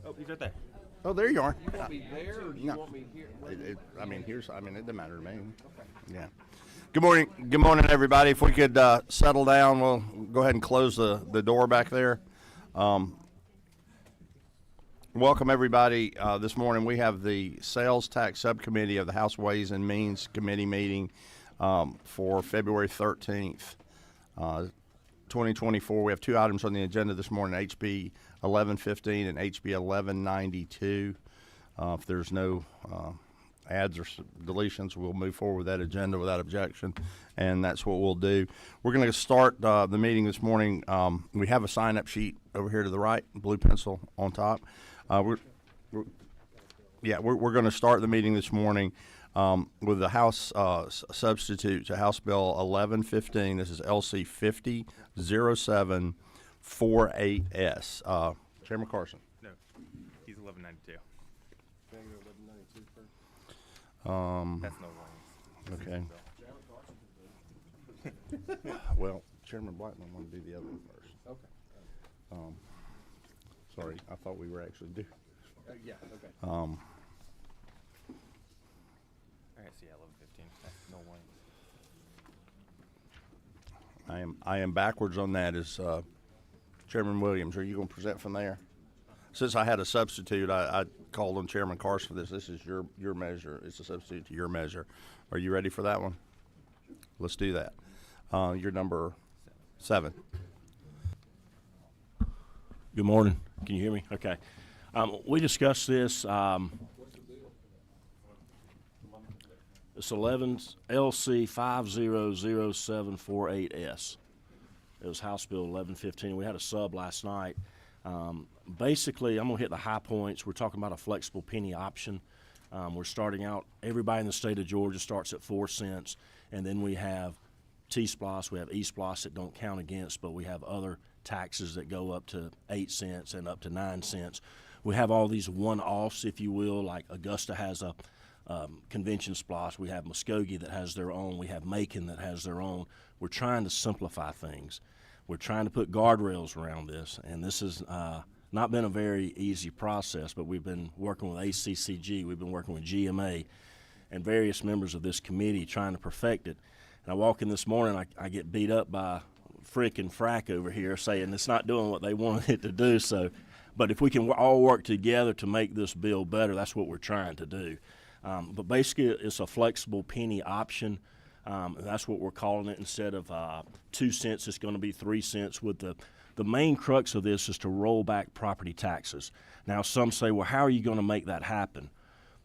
Oh, he's right there. Oh, there you are. You want me there, or do you No. want me here? It doesn't matter to me. Yeah. Good morning, everybody. If we could settle down, we'll go ahead and close the door back there. Welcome, everybody. This morning we have the Sales Tax Subcommittee of the House Ways and Means Committee meeting for February 13th, 2024. We have two items on the agenda this morning, HB 1115 and HB 1192. If there's no adds or deletions, we'll move forward with that agenda without objection, and that's what we'll do. We're going to start the meeting this morning. We have a sign-up sheet over here to the right, blue pencil on top. We're going to start the meeting this morning with the House substitute to House Bill 1115. This is LC 500748S. Chairman Carson. No, he's 1192. That's no wrong. Okay. Well, Chairman Blackman wanted to do the other one first. Okay. Sorry, I thought we were actually doing. Yeah, okay. All right, so yeah, 1115. That's no wrong. I am backwards on that. Is Chairman Williams? Are you going to present from there? Since I had a substitute, I called on Chairman Carson for this. This is your measure. It's a substitute to your measure. Are you ready for that one? Let's do that. You're number 7. Good morning. Can you hear me? Okay. We discussed this. It's 11 LC 500748S. It was House Bill 1115. We had a sub last night. Basically, I'm going to hit the high points. We're talking about a flexible penny option. We're starting out, everybody in the state of Georgia starts at 4 cents, and then we have T-SPLOS, we have E-SPLOS that don't count against, but we have other taxes that go up to 8 cents and up to 9 cents. We have all these one-offs, if you will, like Augusta has a convention SPLOS. We have Muskogee that has their own. We have Macon that has their own. We're trying to simplify things. We're trying to put guardrails around this, and this has not been a very easy process, but we've been working with ACCG, we've been working with GMA, and various members of this committee trying to perfect it. And I walk in this morning, I get beat up by Frick and Frack over here saying it's not doing what they wanted it to do. So, but if we can all work together to make this bill better, that's what we're trying to do. But basically, it's a flexible penny option. That's what we're calling it. Instead of 2 cents, it's going to be 3 cents. With the main crux of this is to roll back property taxes. Now, some say, well, how are you going to make that happen?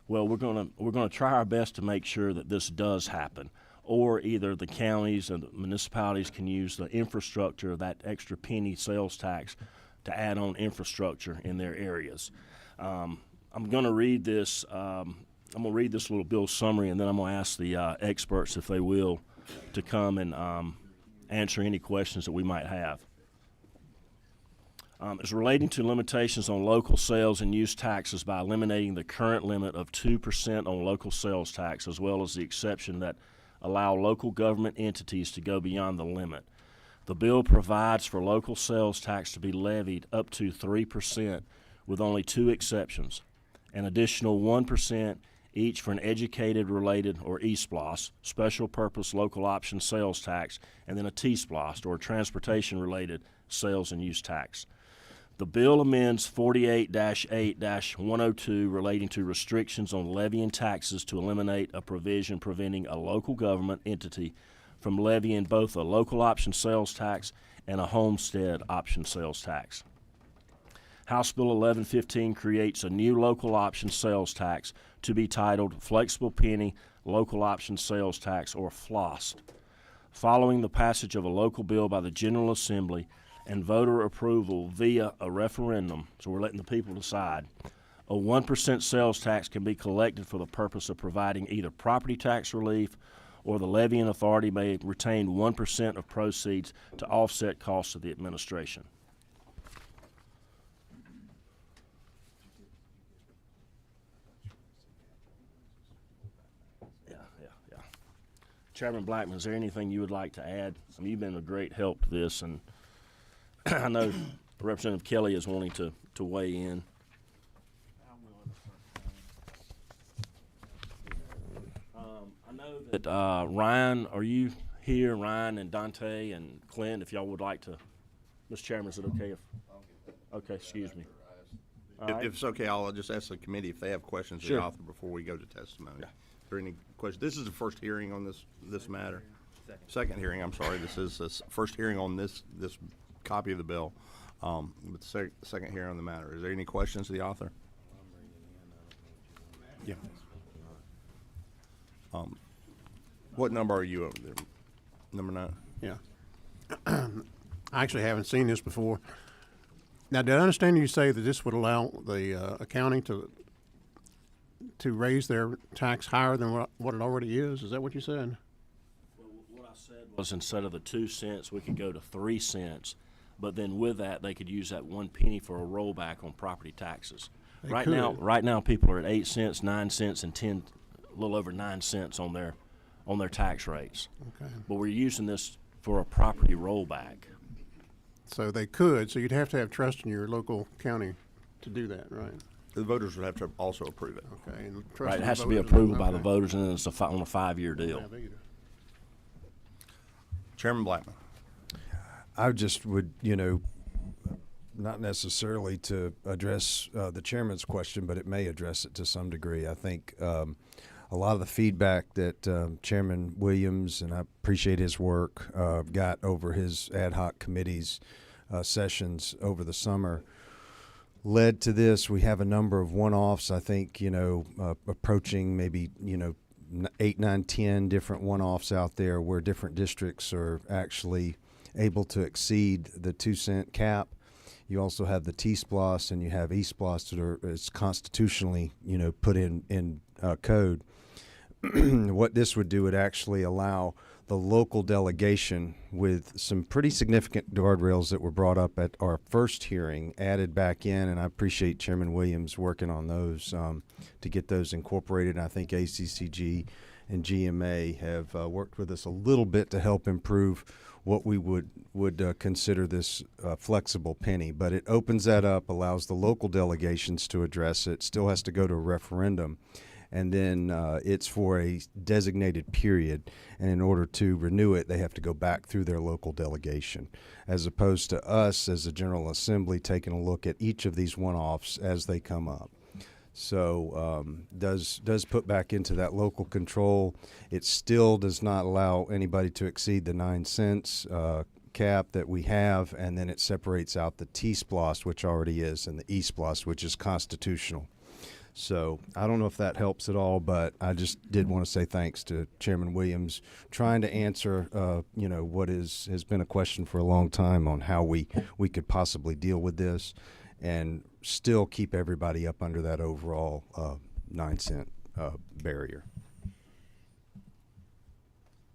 Well, we're going to try our best to make sure that this does happen. Or either the counties and the municipalities can use the infrastructure of that extra penny sales tax to add on infrastructure in their areas. I'm going to read this. I'm going to read this little bill summary, and then I'm going to ask the experts, if they will, to come and answer any questions that we might have. It's relating to limitations on local sales and use taxes by eliminating the current limit of 2% on local sales tax, as well as the exception that allow local government entities to go beyond the limit. The bill provides for local sales tax to be levied up to 3% with only 2 exceptions, an additional 1% each for an educated-related or E-SPLOS, special purpose local option sales tax, and then a T-SPLOS or transportation-related sales and use tax. The bill amends 48-8-102 relating to restrictions on levying taxes to eliminate a provision preventing a local government entity from levying both a local option sales tax and a homestead option sales tax. House Bill 1115 creates a new local option sales tax to be titled Flexible Penny Local Option Sales Tax, or FLOST. Following the passage of a local bill by the General Assembly and voter approval via a referendum, so we're letting the people decide, a 1% sales tax can be collected for the purpose of providing either property tax relief, or the levying authority may retain 1% of proceeds to offset costs of the administration. Chairman Blackman, is there anything you would like to add? I mean, you've been a great help to this, and I know Representative Kelly is wanting to weigh in. I know that Ryan, are you here? Ryan and Dante and Clint, if y'all would like to. Mr. Chairman, is it okay if? Okay, excuse me. All right. If it's okay, I'll just ask the committee if they have questions of Sure. the author before we go to testimony. Yeah. Is there any questions? This is the first hearing on this matter. Second hearing, I'm sorry. This is the first hearing on this copy of the bill. But second hearing on the matter. Is there any questions of the author? Yeah. What number are you over there? Number 9? Yeah. I actually haven't seen this before. Now, did I understand you say that this would allow the accounting to raise their tax higher than what it already is? Is that what you said? Well, what I said was instead of the 2 cents, we could go to 3 cents. But then with that, they could use that 1 penny for a rollback on property taxes. They Right could. now, people are at 8 cents, 9 cents, and a little over 9 cents on their tax rates. Okay. But we're using this for a property rollback. So they could. So you'd have to have trust in your local county to do that, right? The voters would have to also approve it. Okay. And trust Right, in it the has to be voters. approved by the Okay. voters, and then it's on a 5-year deal. Yeah, they do. Chairman Blackman. I just would, not necessarily to address the chairman's question, but it may address it to some degree. I think a lot of the feedback that Chairman Williams, and I appreciate his work, got over his ad hoc committees sessions over the summer led to this. We have a number of one-offs, I think, approaching maybe, 8, 9, 10 different one-offs out there where different districts are actually able to exceed the 2 cent cap. You also have the T-SPLOS and you have E-SPLOS that it's constitutionally, put in code. What this would do would actually allow the local delegation with some pretty significant guardrails that were brought up at our first hearing added back in, and I appreciate Chairman Williams working on those to get those incorporated. And I think ACCG and GMA have worked with us a little bit to help improve what we would consider this flexible penny. But it opens that up, allows the local delegations to address it, still has to go to a referendum. And then it's for a designated period, and in order to renew it, they have to go back through their local delegation, as opposed to us as a General Assembly taking a look at each of these one-offs as they come up. So does put back into that local control. It still does not allow anybody to exceed the 9 cents cap that we have, and then it separates out the T-SPLOS, which already is, and the E-SPLOS, which is constitutional. So I don't know if that helps at all, but I just did want to say thanks to Chairman Williams trying to answer, what has been a question for a long time on how we could possibly deal with this and still keep everybody up under that overall 9 cent barrier.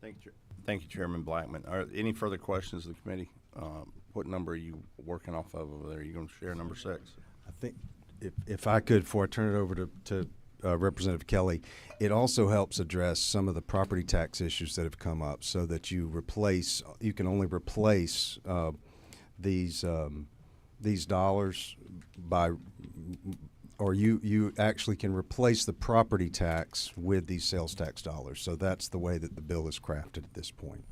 Thank you, Chairman Blackman. Are there any further questions of the committee? What number are you working off of over there? Are you going to share number 6? I think if I could, before I turn it over to Representative Kelly, it also helps address some of the property tax issues that have come up, so that you can only replace these dollars by, or you actually can replace the property tax with these sales tax dollars. So that's the way that the bill is crafted at this point.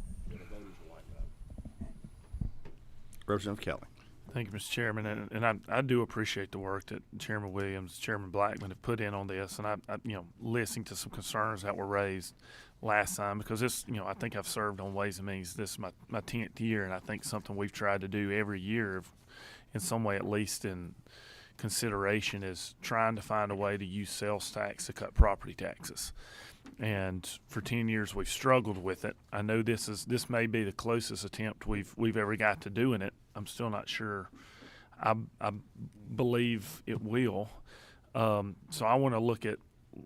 Representative Kelly. Thank you, Mr. Chairman, and I do appreciate the work that Chairman Williams, Chairman Blackman have put in on this, and I listening to some concerns that were raised last time, because this, I think I've served on Ways and Means. This is my 10th year, and I think something we've tried to do every year, in some way at least in consideration, is trying to find a way to use sales tax to cut property taxes. And for 10 years we've struggled with it. I know this may be the closest attempt we've ever got to doing it. I'm still not sure. I believe it will. So I want to look at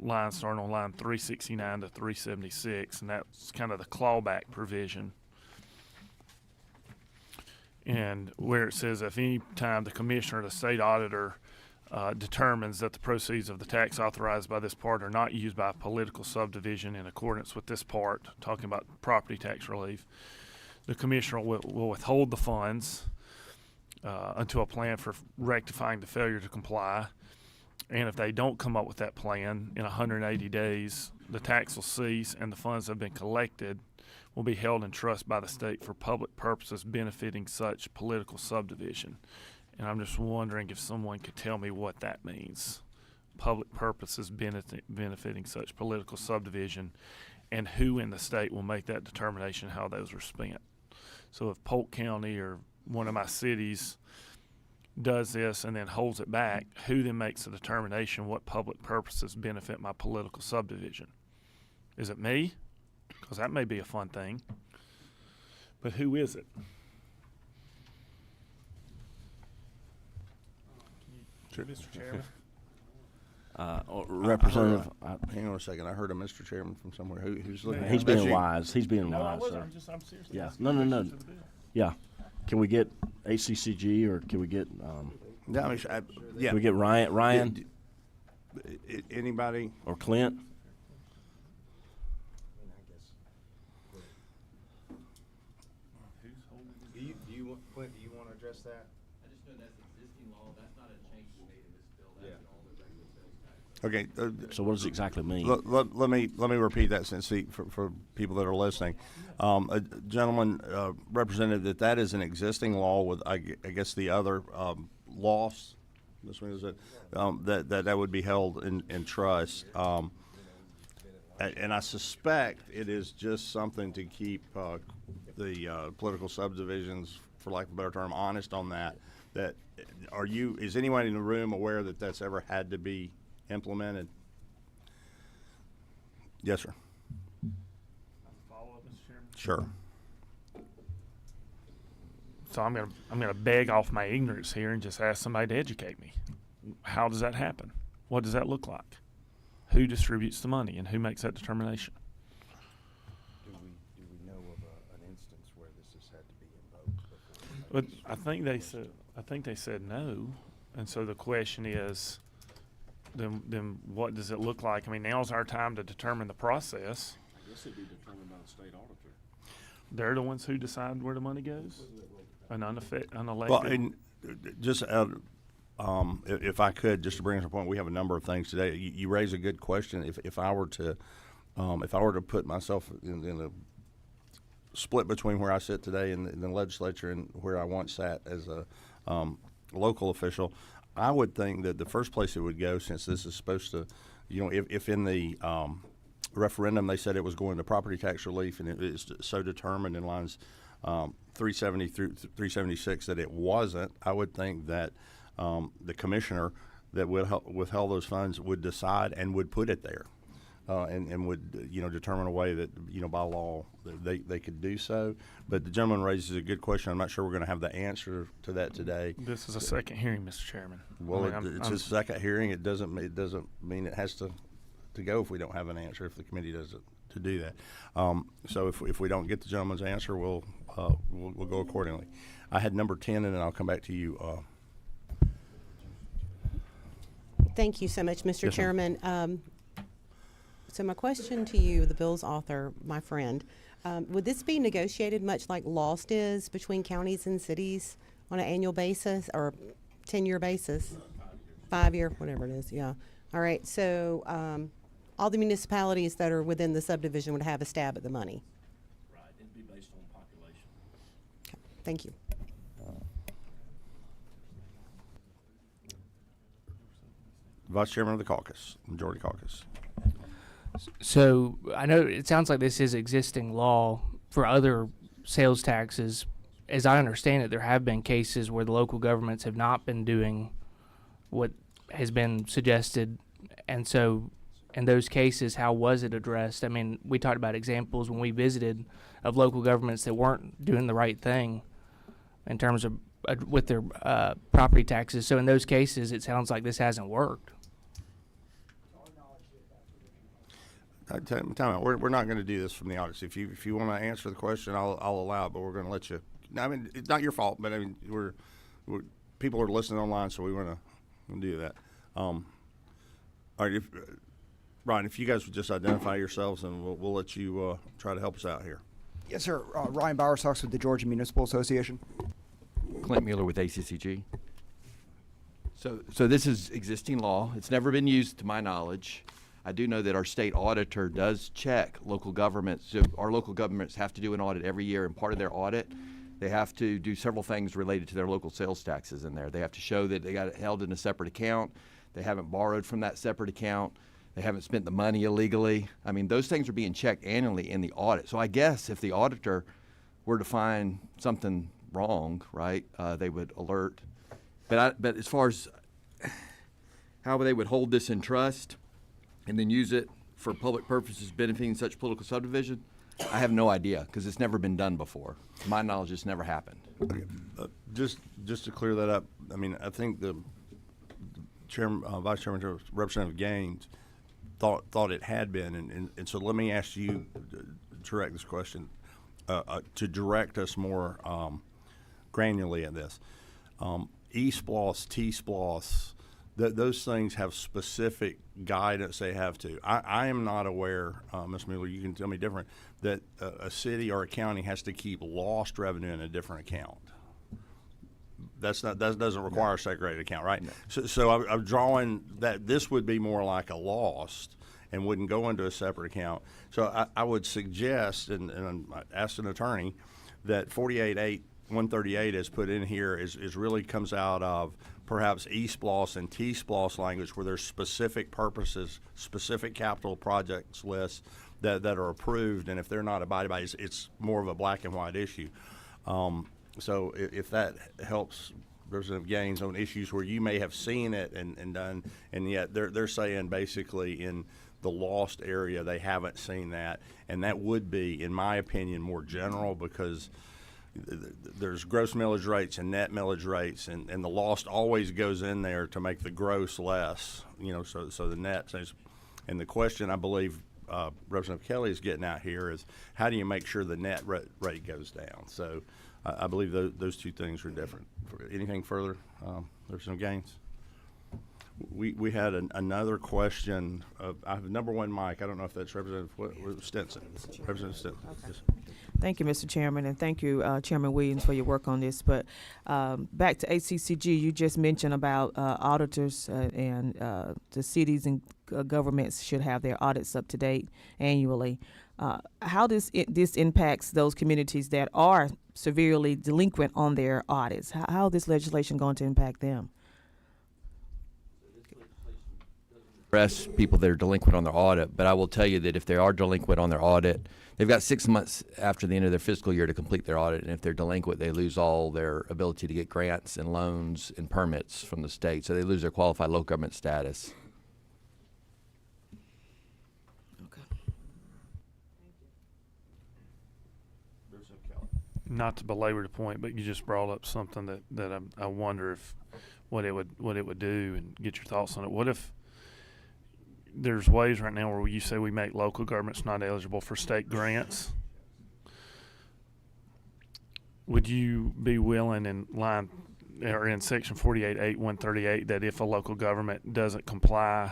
lines starting on line 369 to 376, and that's kind of the clawback provision. And where it says, if any time the commissioner or the state auditor determines that the proceeds of the tax authorized by this part are not used by a political subdivision in accordance with this part, talking about property tax relief, the commissioner will withhold the funds until a plan for rectifying the failure to comply And if they don't come up with that plan in 180 days, the tax will cease and the funds that have been collected will be held in trust by the state for public purposes benefiting such political subdivision. And I'm just wondering if someone could tell me what that means. Public purposes benefiting such political subdivision, and who in the state will make that determination how those are spent. So if Polk County or one of my cities does this and then holds it back, who then makes the determination what public purposes benefit my political subdivision? Is it me? Because that may be a fun thing. But who is it? Mr. Chairman? Representative, Hang on a second. I heard a Mr. Chairman from somewhere. Who's looking? Man, he's That's being you. wise. He's being No, I wise. wasn't. So. I'm seriously Yeah. asking No. questions of the bill. Yeah. Can we get ACCG or can we get Yeah, I mean, yeah. can we get Ryan Anybody? or Clint? Do you want, Clint, do you want to address that? I just know that's existing law, that's not a change we made in this bill, that's Yeah. all the regular sales tax. Okay. So what does it exactly mean? Let me repeat that since for people that are listening. A gentleman represented that is an existing law with I guess the other loss. This one is it that would be held in trust. And I suspect it is just something to keep the political subdivisions, for lack of a better term, honest on that. That is anyone in the room aware that that's ever had to be implemented? Yes, sir. Follow up, Mr. Chairman. Sure. So I'm gonna beg off my ignorance here and just ask somebody to educate me. How does that happen? What does that look like? Who distributes the money and who makes that determination? Do we know of an instance where this has had to be invoked before? But I think they said no, and so the question is, then what does it look like? I mean, now's our time to determine the process. I guess it'd be determined by the state auditor. They're the ones who decide where the money goes. An unelected. Well, and just if I could, just to bring us a point, we have a number of things today. You raise a good question. If I were to put myself in a split between where I sit today in the legislature and where I once sat as a local official, I would think that the first place it would go, since this is supposed to, if in the referendum they said it was going to property tax relief and it is so determined in lines 370 through 376 that it wasn't, I would think that the commissioner that would withheld those funds would decide and would put it there. And would determine a way that by law they could do so. But the gentleman raises a good question. I'm not sure we're going to have the answer to that today. This is a second hearing, Mr. Chairman. Well, I mean, it's a second hearing. It doesn't mean it has to go if we don't have an answer, if the committee doesn't to do that. So if we don't get the gentleman's answer, we'll go accordingly. I had number 10, and then I'll come back to you. Thank you so much, Mr. Yes, ma'am. Chairman. So my question to you, the bill's author, my friend, would this be negotiated much like Lost is between counties and cities on an annual basis or 10-year basis? 5-year, whatever it is, yeah. All right, so all the municipalities that are within the subdivision would have a stab at the money. Right. It'd be based on population. Okay, thank you. Vice Chairman of the caucus, Majority Caucus. So I know it sounds like this is existing law for other sales taxes. As I understand it, there have been cases where the local governments have not been doing what has been suggested. And so in those cases, how was it addressed? I mean, we talked about examples when we visited of local governments that weren't doing the right thing in terms of with their property taxes. So in those cases, it sounds like this hasn't worked. Time out. We're not going to do this from the audience. If you want to answer the question, I'll allow it. But we're going to let you. I mean, it's not your fault, but I mean, we're people are listening online, so we want to do that. All right, Ryan, if you guys would just identify yourselves, and we'll let you try to help us out here. Yes, sir. Ryan Bowersox with the Georgia Municipal Association. Clint Mueller with ACCG. So this is existing law. It's never been used to my knowledge. I do know that our state auditor does check local governments. So our local governments have to do an audit every year, and part of their audit, they have to do several things related to their local sales taxes in there. They have to show that they got it held in a separate account. They haven't borrowed from that separate account. They haven't spent the money illegally. I mean, those things are being checked annually in the audit. So I guess if the auditor were to find something wrong, right, they would alert. But as far as how they would hold this in trust and then use it for public purposes benefiting such political subdivision, I have no idea because it's never been done before. To my knowledge, it's never happened. Just to clear that up, I mean, I think the chairman, vice chairman, Representative Gaines thought it had been, and so let me ask you to direct this question, to direct us more granularly at this. E-sploss, T-sploss, those things have specific guidance they have to. I am not aware, Ms. Mueller, you can tell me different, that a city or a county has to keep lost revenue in a different account. That doesn't require a segregated account, right? No. So I'm drawing that this would be more like a lost and wouldn't go into a separate account. So I would suggest, and I asked an attorney, that 48.8.138 is put in here is really comes out of perhaps E-sploss and T-sploss language where there's specific purposes, specific capital projects lists that are approved, and if they're not abided by, it's more of a black and white issue. So if that helps Representative Gaines on issues where you may have seen it and done, and yet they're saying basically in the lost area they haven't seen that, and that would be, in my opinion, more general because there's gross millage rates and net millage rates, and the lost always goes in there to make the gross less, so the net stays. And the question I believe Representative Kelly is getting at here is how do you make sure the net rate goes down? So I believe those two things are different. Anything further, Representative Gaines? We had another question. I have number one mic. I don't know if that's Representative Stinson. Representative Stinson. Okay. Yes. Thank you, Mr. Chairman, and thank you, Chairman Williams, for your work on this. But back to HCCG, you just mentioned about auditors and the cities and governments should have their audits up to date annually. How this impacts those communities that are severely delinquent on their audits? How is this legislation going to impact them? Arrest people that are delinquent on their audit, but I will tell you that if they are delinquent on their audit, they've got 6 months after the end of their fiscal year to complete their audit, and if they're delinquent, they lose all their ability to get grants and loans and permits from the state, so they lose their qualified local government status. Not to belabor the point, but you just brought up something that I wonder if what it would do, and get your thoughts on it. What if there's ways right now where you say we make local governments not eligible for state grants? Would you be willing in line or in section 48.8.138 that if a local government doesn't comply,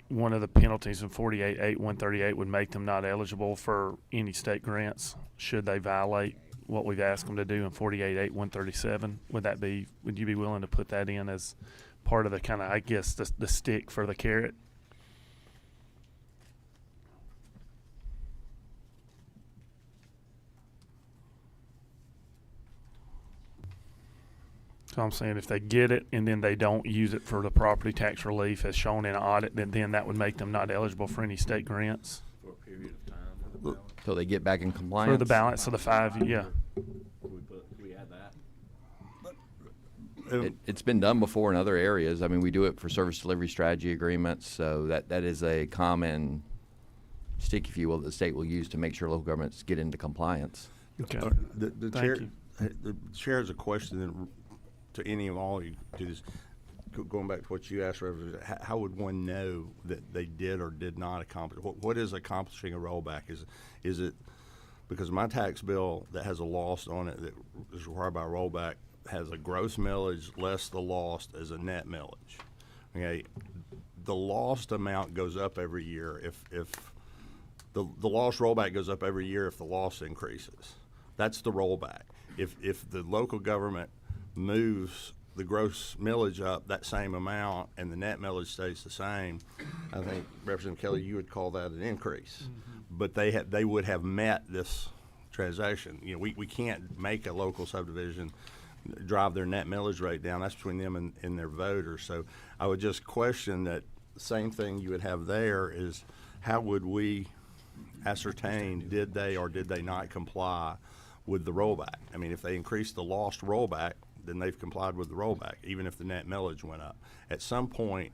one of the penalties in 48.8.138 would make them not eligible for any state grants should they violate what we've asked them to do in 48.8.137? Would you be willing to put that in as part of the kind of, I guess, the stick for the carrot? So I'm saying if they get it and then they don't use it for the property tax relief as shown in an audit, then that would make them not eligible for any state grants. For a period of time. Till they get back in compliance? For the balance of the 5 years, yeah. Can we add that? It's been done before in other areas. I mean, we do it for service delivery strategy agreements, so that is a common stick, if you will, that the state will use to make sure local governments get into compliance. Okay. The chair has a question to any of all you do this. Going back to what you asked, Representative, how would one know that they did or did not accomplish? What is accomplishing a rollback? Is it because my tax bill that has a loss on it that is required by a rollback has a gross millage less the lost as a net millage? Okay, the lost amount goes up every year if the lost rollback goes up every year if the loss increases. That's the rollback. If the local government moves the gross millage up that same amount and the net millage stays the same, I think Representative Kelly, you would call that an increase. But they would have met this transaction. You know, we can't make a local subdivision drive their net millage rate down. That's between them and their voters. So I would just question that the same thing you would have there is how would we ascertain did they or did they not comply with the rollback? I mean, if they increased the lost rollback, then they've complied with the rollback, even if the net millage went up. At some point,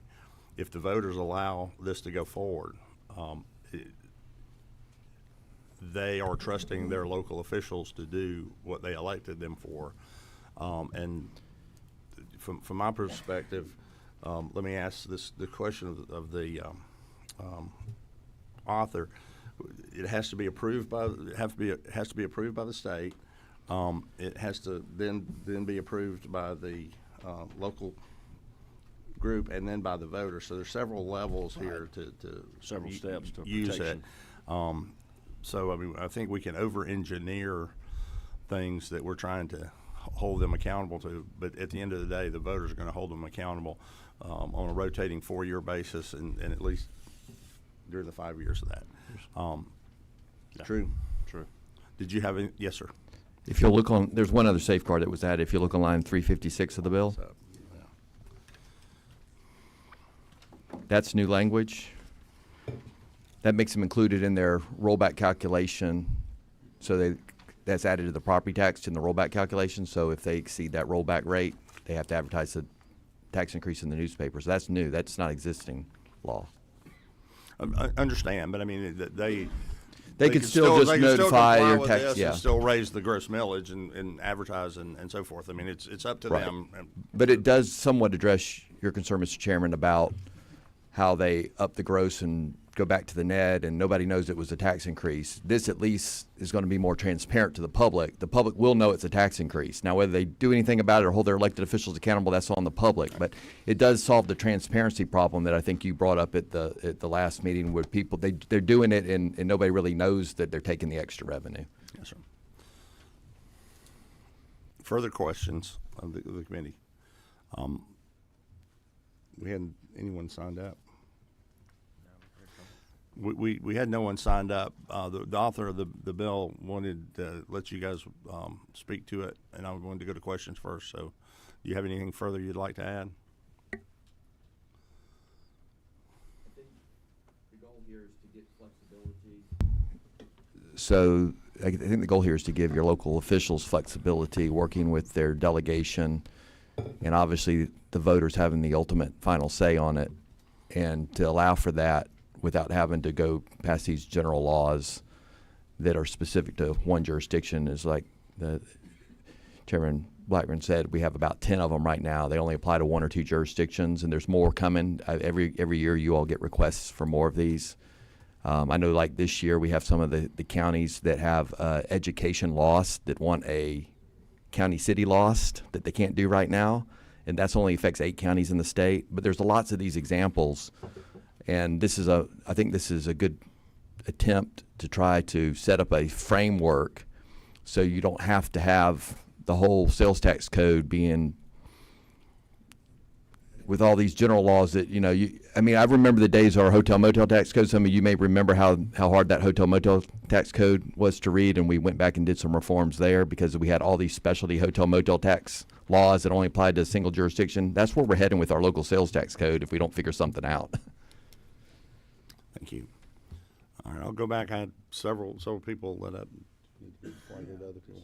if the voters allow this to go forward, they are trusting their local officials to do what they elected them for. And from my perspective, let me ask the question of the author. It has to be approved by it has to be approved by the state. It has to then be approved by the local group and then by the voters. So there's several levels here to Several steps to use protection. it. So I mean, I think we can over-engineer things that we're trying to hold them accountable to, but at the end of the day, the voters are going to hold them accountable on a rotating 4-year basis, and at least during the 5 years of that. True. Did you have any? Yes, sir. If you'll look on, there's one other safeguard that was added. If you look on line 356 of the bill, So, yeah. that's new language. That makes them included in their rollback calculation. So that's added to the property tax in the rollback calculation. So if they exceed that rollback rate, they have to advertise the tax increase in the newspaper. So that's new. That's not existing law. I understand, but I mean, they They could still just they can notify comply your with tax- this yeah. and still raise the gross millage and advertise and so forth. I mean, it's up to Right. them. But it does somewhat address your concern, Mr. Chairman, about how they up the gross and go back to the net and nobody knows it was a tax increase. This at least is going to be more transparent to the public. The public will know it's a tax increase. Now, whether they do anything about it or hold their elected officials accountable, that's on the public. But it does solve the transparency problem that I think you brought up at the last meeting, where people, they're doing it and nobody really knows that they're taking the extra revenue. Yes, sir. Further questions of the committee? We hadn't anyone signed up. We had no one signed up. The author of the bill wanted to let you guys speak to it, and I'm going to go to questions first. So, do you have anything further you'd like to add? I think the goal here is to get flexibility. So I think the goal here is to give your local officials flexibility, working with their delegation, and obviously the voters having the ultimate final say on it, and to allow for that without having to go past these general laws that are specific to one jurisdiction. Is like the Chairman Blackburn said, we have about 10 of them right now. They only apply to 1 or 2 jurisdictions, and there's more coming. Every year you all get requests for more of these. I know like this year we have some of the counties that have education lost that want a county city lost that they can't do right now, and that's only affects 8 counties in the state. But there's lots of these examples. And I think this is a good attempt to try to set up a framework so you don't have to have the whole sales tax code being with all these general laws that, I mean, I remember the days of our hotel motel tax code. Some of you may remember how hard that hotel motel tax code was to read, and we went back and did some reforms there because we had all these specialty hotel motel tax laws that only applied to a single jurisdiction. That's where we're heading with our local sales tax code if we don't figure something out. Thank you. All right, I'll go back. I had several people let up. Before I go to other people.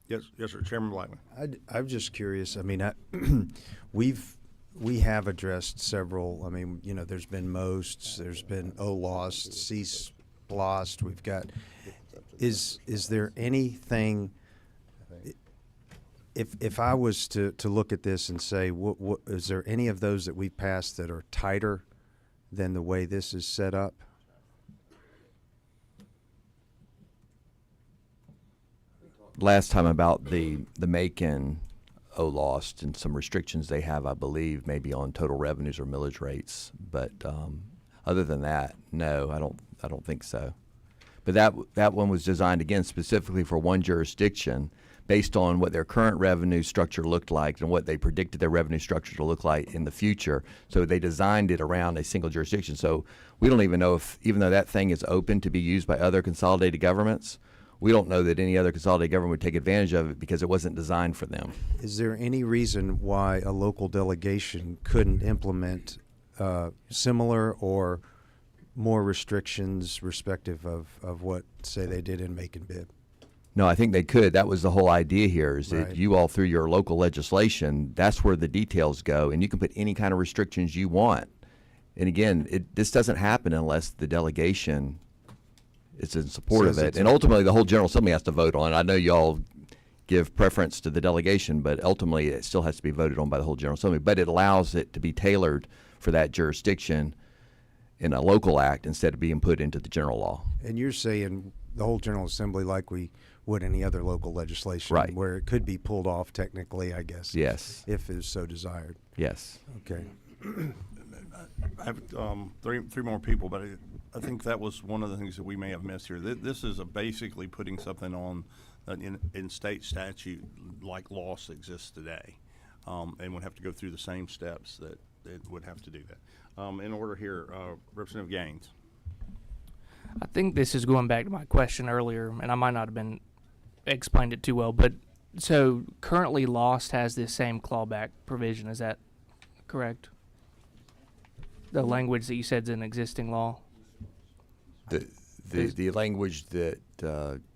Yes, sir. Chairman Blackman. I'm just curious. I mean, we have addressed several. I mean, there's been MOSTs, there's been lost, cease lost. We've got. Is there anything? If I was to look at this and say, what is there any of those that we passed that are tighter than the way this is set up? Last time about the Macon lost and some restrictions they have, I believe, maybe on total revenues or millage rates. But other than that, no, I don't think so. But that one was designed again specifically for one jurisdiction, based on what their current revenue structure looked like and what they predicted their revenue structure to look like in the future. So they designed it around a single jurisdiction. So we don't even know if, even though that thing is open to be used by other consolidated governments, we don't know that any other consolidated government would take advantage of it because it wasn't designed for them. Is there any reason why a local delegation couldn't implement similar or more restrictions respective of what, say, they did in Macon Bid? No, I think they could. That was the whole idea here, is Right. that you all, through your local legislation, that's where the details go, and you can put any kind of restrictions you want. And again, this doesn't happen unless the delegation is in support Says of it. it's And ultimately, the whole General Assembly has to vote on it. I know y'all give preference to the delegation, but ultimately it still has to be voted on by the whole General Assembly. But it allows it to be tailored for that jurisdiction in a local act instead of being put into the general law. And you're saying the whole General Assembly like we would any other local legislation, Right. where it could be pulled off technically, I guess. Yes. If it is so desired. Yes. Okay. I have three more people, but I think that was one of the things that we may have missed here. This is basically putting something on in state statute like loss exists today, and would have to go through the same steps that it would have to do that. In order here, Representative Gaines. I think this is going back to my question earlier, and I might not have been explained it too well, but so currently Lost has this same clawback provision. Is that correct? The language that you said is an existing law? The language that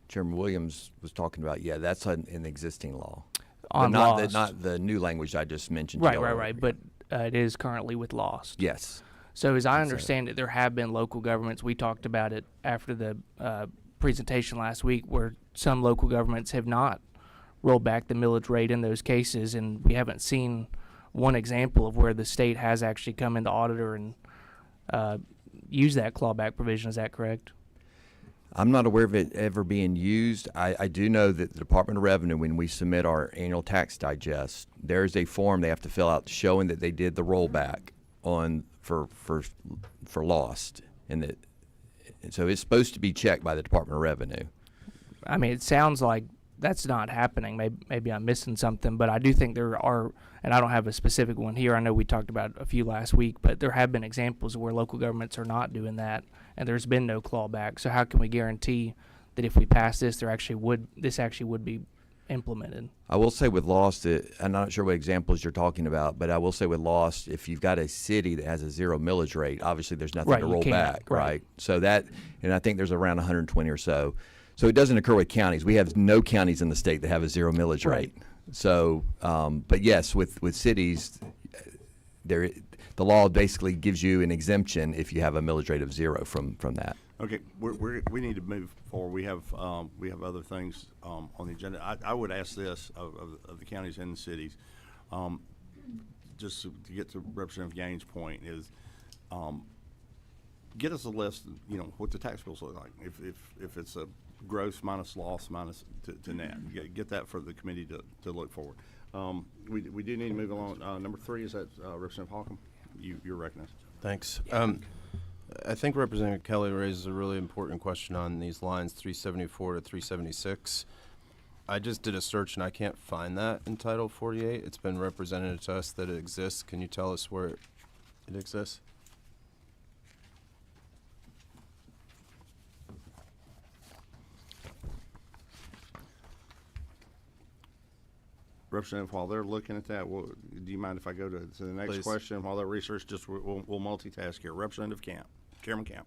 Chairman Williams was talking about, yeah, that's an existing law. On But Lost. not the new language I just mentioned. to Right, y'all right, earlier. right. But it is currently with Lost. Yes. So as I That's it. understand it, there have been local governments, we talked about it after the presentation last week, where some local governments have not rolled back the millage rate in those cases, and we haven't seen one example of where the state has actually come into auditor and used that clawback provision. Is that correct? I'm not aware of it ever being used. I do know that the Department of Revenue, when we submit our annual tax digest, there's a form they have to fill out showing that they did the rollback on for Lost, and so it's supposed to be checked by the Department of Revenue. I mean, it sounds like that's not happening. Maybe I'm missing something, but I do think there are, and I don't have a specific one here. I know we talked about a few last week, but there have been examples where local governments are not doing that, and there's been no clawback. So how can we guarantee that if we pass this, this actually would be implemented? I will say with Lost, I'm not sure what examples you're talking about, but I will say with Lost, if you've got a city that has a zero millage rate, obviously there's nothing Right, to you roll can't, back, right. right? So that, and I think there's around 120 or so. So it doesn't occur with counties. We have no counties in the state that have a zero millage Right. rate. So, but yes, with cities, the law basically gives you an exemption if you have a millage rate of zero from that. Okay, we need to move forward. We have other things on the agenda. I would ask this of the counties and the cities, just to get to Representative Gaines' point, is get us a list, what the tax bills look like. If it's a gross minus loss minus to net, get that for the committee to look forward. We do need to move along. Number 3 is that Representative Holcomb. You're recognized. Thanks. I think Representative Kelly raises a really important question on these lines 374 to 376. I just did a search and I can't find that in Title 48. It's been represented to us that it exists. Can you tell us where it exists? Representative, while they're looking at that, do you mind if I go to the next Please. question while they're research? Just we'll multitask here. Representative Camp, Chairman Camp.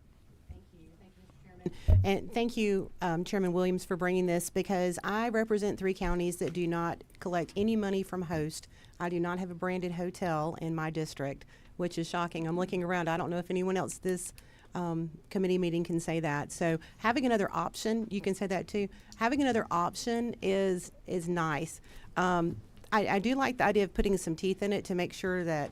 And thank you, Chairman Williams, for bringing this, because I represent 3 counties that do not collect any money from host. I do not have a branded hotel in my district, which is shocking. I'm looking around. I don't know if anyone else this committee meeting can say that. So having another option, you can say that too. Having another option is nice. I do like the idea of putting some teeth in it to make sure that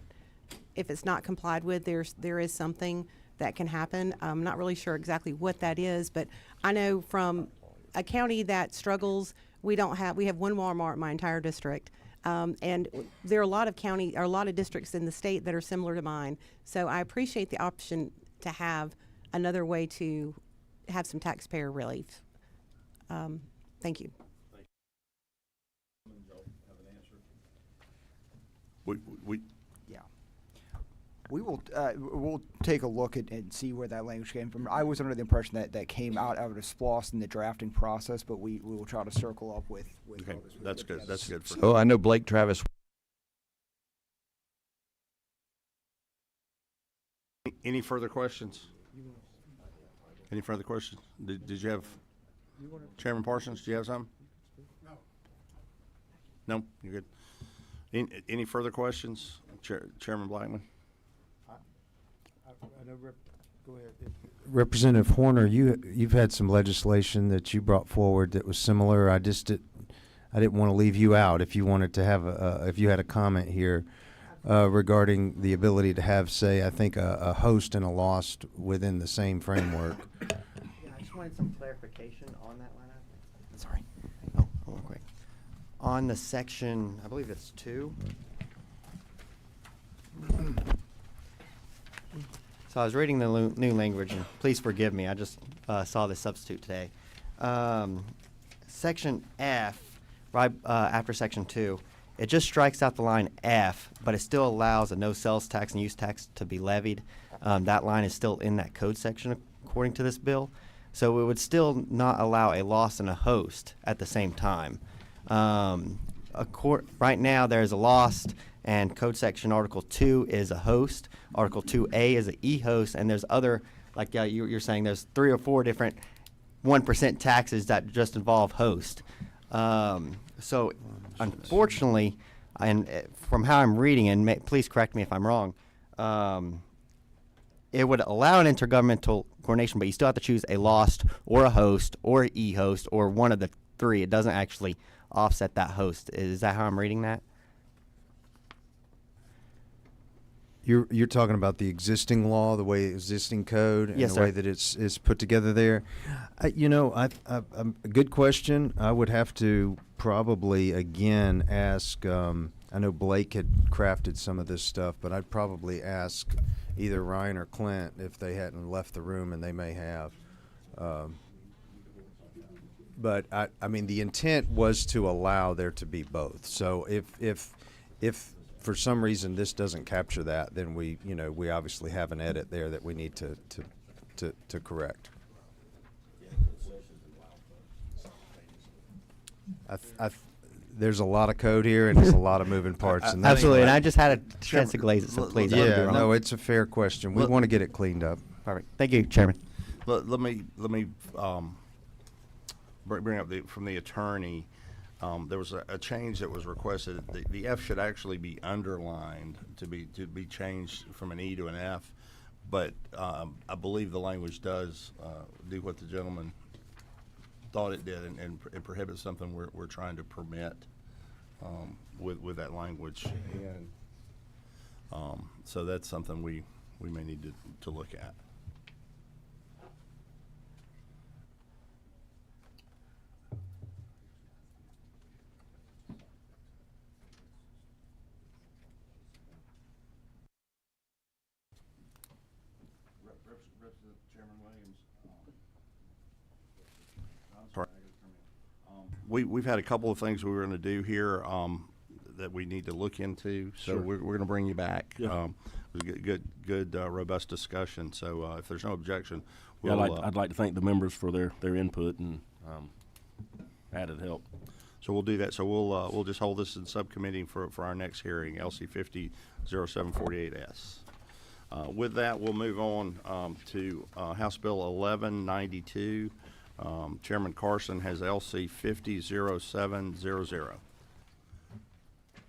if it's not complied with, there is something that can happen. I'm not really sure exactly what that is, but I know from a county that struggles, we have one Walmart in my entire district. And there are a lot of districts in the state that are similar to mine. So I appreciate the option to have another way to have some taxpayer relief. Thank you. We Yeah. We'll take a look at and see where that language came from. I was under the impression that came out of the SPLOST in the drafting process, but we will try to circle up with okay. others. That's good. That's good for. So I know Blake Travis. Any further questions? Any further questions? Did you have Chairman Parsons? Do you have something? No. No, you're good. Any further questions, Chairman Blackman? Go ahead. Representative Horner, you've had some legislation that you brought forward that was similar. I didn't want to leave you out. If you wanted to have if you had a comment here regarding the ability to have, say, I think a host and a lost within the same framework. Yeah, I just wanted some clarification on that line item. Sorry. Oh, hold on quick. On the section, I believe it's 2. So I was reading the new language, and please forgive me. I just saw the substitute today. Section F, right after section 2, it just strikes out the line F, but it still allows a no sales tax and use tax to be levied. That line is still in that code section according to this bill. So it would still not allow a loss and a host at the same time. Right now there's a lost, and code section Article 2 is a host. Article 2A is an e-host, and there's other, like you're saying, there's 3 or 4 different 1% taxes that just involve host. So unfortunately, and from how I'm reading, and please correct me if I'm wrong, it would allow an intergovernmental coordination, but you still have to choose a lost or a host or e-host or one of the 3. It doesn't actually offset that host. Is that how I'm reading that? You're talking about the existing law, the way existing code, and Yes, the way sir. that it's put together there. A good question. I would have to probably again ask. I know Blake had crafted some of this stuff, but I'd probably ask either Ryan or Clint if they hadn't left the room, and they may have. But I mean, the intent was to allow there to be both. So if for some reason this doesn't capture that, then we obviously have an edit there that we need to correct. There's a lot of code here, and there's a lot of moving parts. And that's Absolutely, and I just had a chance to glaze it, so please. I wouldn't be Yeah, wrong. no, it's a fair question. We want to get it cleaned up. Perfect. Thank you, Chairman. Let me bring up from the attorney. There was a change that was requested. The F should actually be underlined to be changed from an E to an F, but I believe the language does do what the gentleman thought it did, and it prohibits something we're trying to permit with that language. And so that's something we may need to look at. Chairman Williams. We've had a couple of things we were going to do here that we need to look into, so Sure. we're going to bring you back. Yeah. It was a good robust discussion. So if there's no objection, Yeah, we'll, I'd like to thank the members for their input and added help. So we'll do that. So we'll just hold this in subcommittee for our next hearing, LC 50-0748S. With that, we'll move on to House Bill 1192. Chairman Carson has LC 50-0700.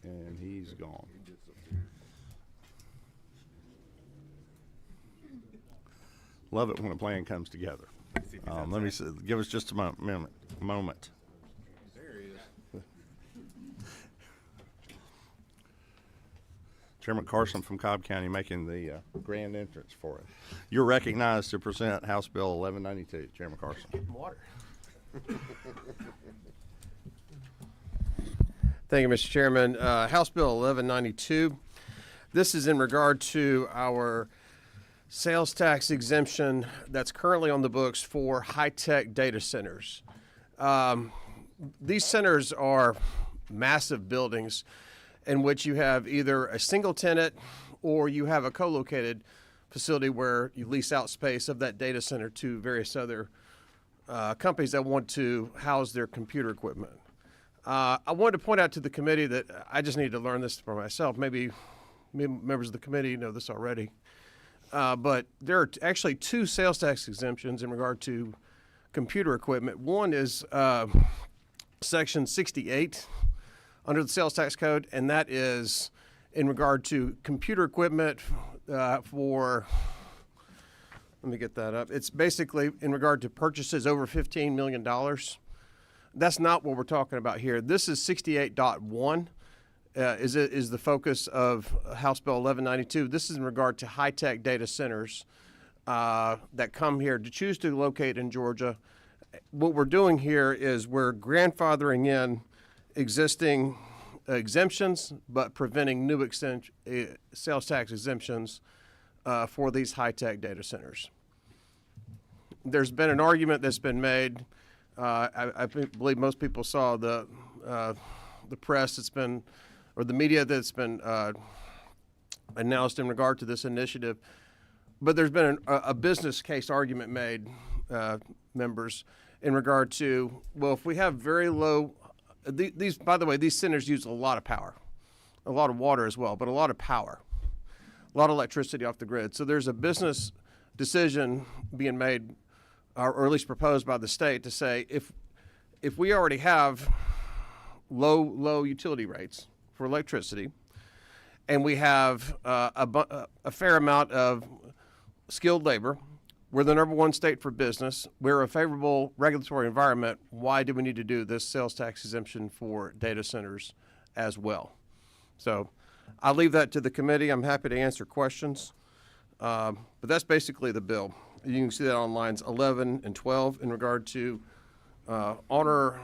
And he's gone. Love it when a plan comes together. Let me give us just a moment. Chairman Carson from Cobb County making the grand entrance for us. You're recognized to present House Bill 1192, Chairman Carson. Water. Thank you, Mr. Chairman. House Bill 1192. This is in regard to our sales tax exemption that's currently on the books for high-tech data centers. These centers are massive buildings, in which you have either a single tenant or you have a co-located facility where you lease out space of that data center to various other companies that want to house their computer equipment. I wanted to point out to the committee that I just need to learn this for myself. Maybe members of the committee know this already. But there are actually two sales tax exemptions in regard to computer equipment. One is Section 68 under the sales tax code, and that is in regard to computer equipment for, let me get that up. It's basically in regard to purchases over $15 million. That's not what we're talking about here. This is 68.1 is the focus of House Bill 1192. This is in regard to high-tech data centers that come here to choose to locate in Georgia. What we're doing here is we're grandfathering in existing exemptions, but preventing new sales tax exemptions for these high-tech data centers. There's been an argument that's been made. I believe most people saw the press that's been, or the media that's been announced in regard to this initiative. But there's been a business case argument made, members, in regard to, well, if we have very low, these, by the way, these centers use a lot of power, a lot of water as well, but a lot of power, a lot of electricity off the grid. So there's a business decision being made, or at least proposed by the state, to say if we already have low utility rates for electricity, and we have a fair amount of skilled labor, we're the #1 state for business, we're a favorable regulatory environment, why do we need to do this sales tax exemption for data centers as well? So I'll leave that to the committee. I'm happy to answer questions. But that's basically the bill. You can see that on lines 11 and 12 in regard to honor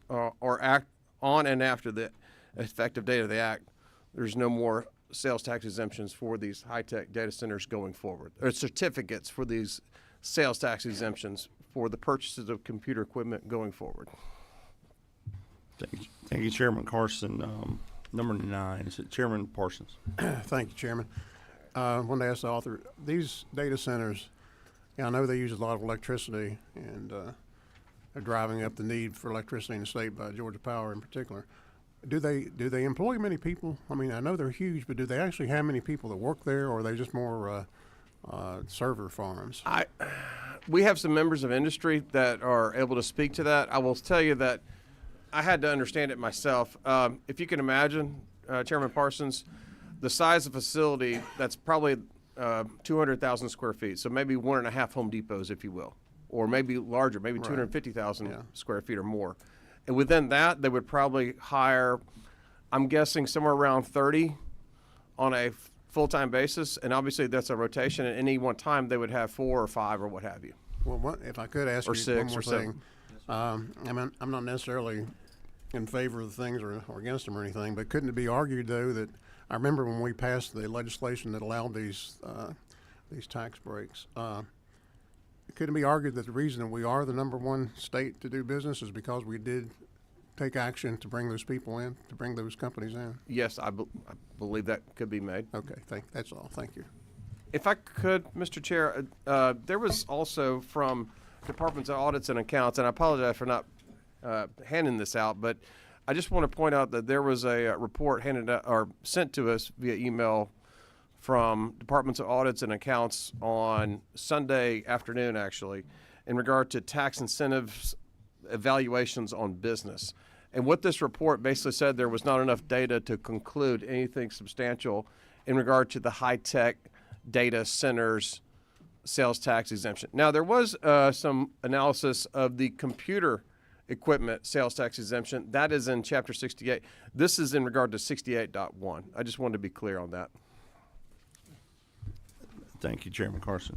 or act on and after the effective date of the act. There's no more sales tax exemptions for these high-tech data centers going forward, or certificates for these sales tax exemptions for the purchases of computer equipment going forward. Thank you, Chairman Carson. Number 9, is it Chairman Parsons? Thank you, Chairman. I wanted to ask the author, these data centers, I know they use a lot of electricity, and they're driving up the need for electricity in the state by Georgia Power in particular. Do they employ many people? I mean, I know they're huge, but do they actually have many people that work there, or are they just more server farms? We have some members of industry that are able to speak to that. I will tell you that I had to understand it myself. If you can imagine, Chairman Parsons, the size of facility that's probably 200,000 square feet, so maybe 1.5 Home Depots, if you will, or maybe larger, maybe 250,000 square feet or more. And within that, they would probably hire, I'm guessing, somewhere around 30 on a full-time basis. And obviously, that's a rotation. At any one time, they would have 4 or 5 or what have you. Well, if I could ask or you 6 one more or thing. I'm not necessarily in favor of the things or against them or anything, but couldn't it be argued, though, that I remember when we passed the legislation that allowed these tax breaks, couldn't it be argued that the reason that we are the #1 state to do business is because we did take action to bring those people in, to bring those companies in? Yes, I believe that could be made. Okay, that's all. Thank you. If I could, Mr. Chair, there was also from Departments of Audits and Accounts, and I apologize for not handing this out, but I just want to point out that there was a report handed out, or sent to us via email from Departments of Audits and Accounts on Sunday afternoon, actually, in regard to tax incentives evaluations on business. And what this report basically said, there was not enough data to conclude anything substantial in regard to the high-tech data centers sales tax exemption. Now, there was some analysis of the computer equipment sales tax exemption. That is in Chapter 68. This is in regard to 68.1. I just wanted to be clear on that. Thank you, Chairman Carson.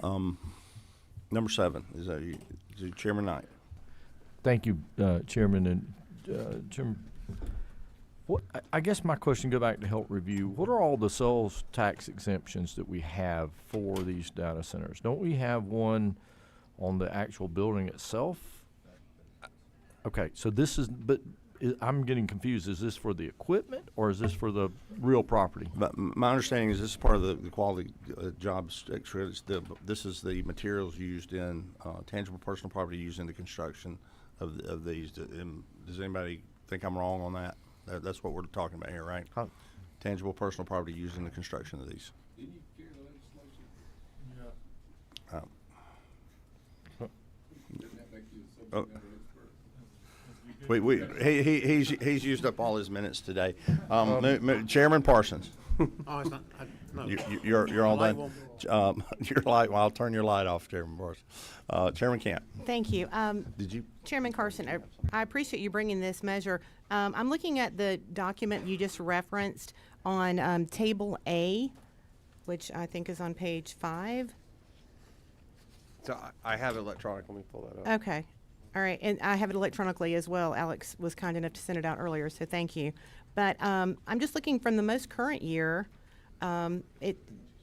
Number 7, is that you, Chairman Knight? Thank you, Chairman. And Chairman, I guess my question, go back to help review, what are all the sales tax exemptions that we have for these data centers? Don't we have one on the actual building itself? Okay, so this is, but I'm getting confused. Is this for the equipment or is this for the real property? But my understanding is this is part of the quality jobs. This is the materials used in tangible personal property used in the construction of these. Does anybody think I'm wrong on that? That's what we're talking about here, right? Tangible personal property used in the construction of these. Didn't you carry the legislation? Doesn't that make you a subject matter expert? He's used up all his minutes today. Chairman Parsons. Oh, it's not, no. You're all Light done. won't- Your light. Well, I'll turn your light off, Chairman Parsons. Chairman Camp. Thank you. Did you? Chairman Carson, I appreciate you bringing this measure. I'm looking at the document you just referenced on Table A, which I think is on page 5. So I have it electronic. Let me pull that up. Okay. All right. And I have it electronically as well. Alex was kind enough to send it out earlier, so thank you. But I'm just looking from the most current year. It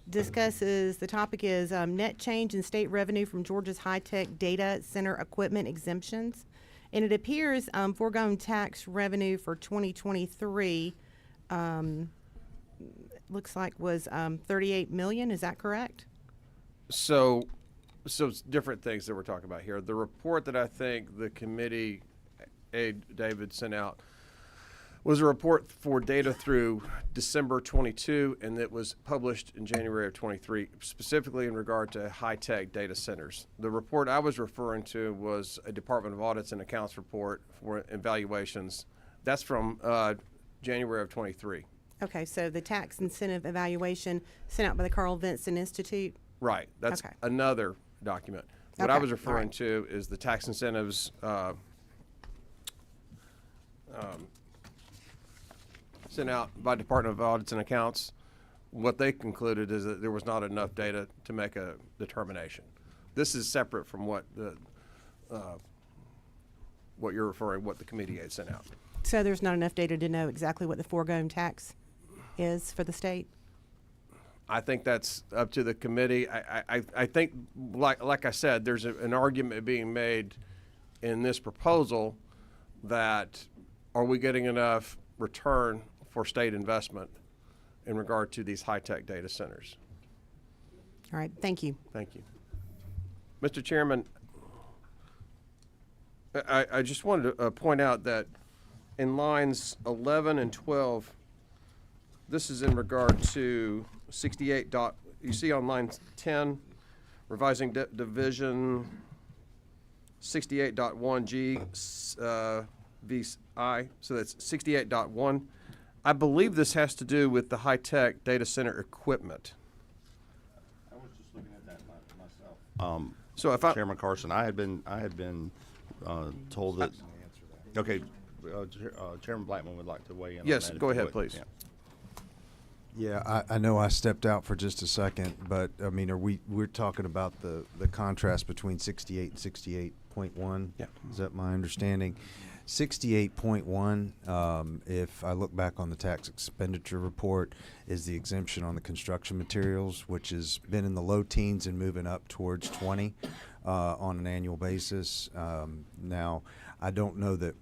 discusses, the topic is net change in state revenue from Georgia's high-tech data center equipment exemptions. And it appears foregone tax revenue for 2023 looks like was 38 million. Is that correct? So it's different things that we're talking about here. The report that I think the committee aide David sent out was a report for data through December 22, and it was published in January of 23, specifically in regard to high-tech data centers. The report I was referring to was a Department of Audits and Accounts report for evaluations. That's from January of 23. Okay, so the tax incentive evaluation sent out by the Carl Vinson Institute. Right. That's Okay. another document. What I Okay, was all referring right. to is the tax incentives sent out by Department of Audits and Accounts. What they concluded is that there was not enough data to make a determination. This is separate from what what you're referring, what the committee had sent out. So there's not enough data to know exactly what the foregone tax is for the state? I think that's up to the committee. I think, like I said, there's an argument being made in this proposal that are we getting enough return for state investment in regard to these high-tech data centers? All right, thank you. Thank you. Mr. Chairman, I just wanted to point out that in lines 11 and 12, this is in regard to 68 dot, you see on line 10, revising division 68.1G VI, so that's 68.1. I believe this has to do with the high-tech data center equipment. I was just looking at that myself. So if I, Chairman Carson, I had been told that. Okay, Chairman Blackman would like to weigh in. Yes, on that go if you ahead, would. please. Yeah, I know I stepped out for just a second, but I mean, we're talking about the contrast between 68 and 68.1? Yeah. Is that my understanding? 68.1, if I look back on the tax expenditure report, is the exemption on the construction materials, which has been in the low teens and moving up towards 20 on an annual basis. Now, I don't know that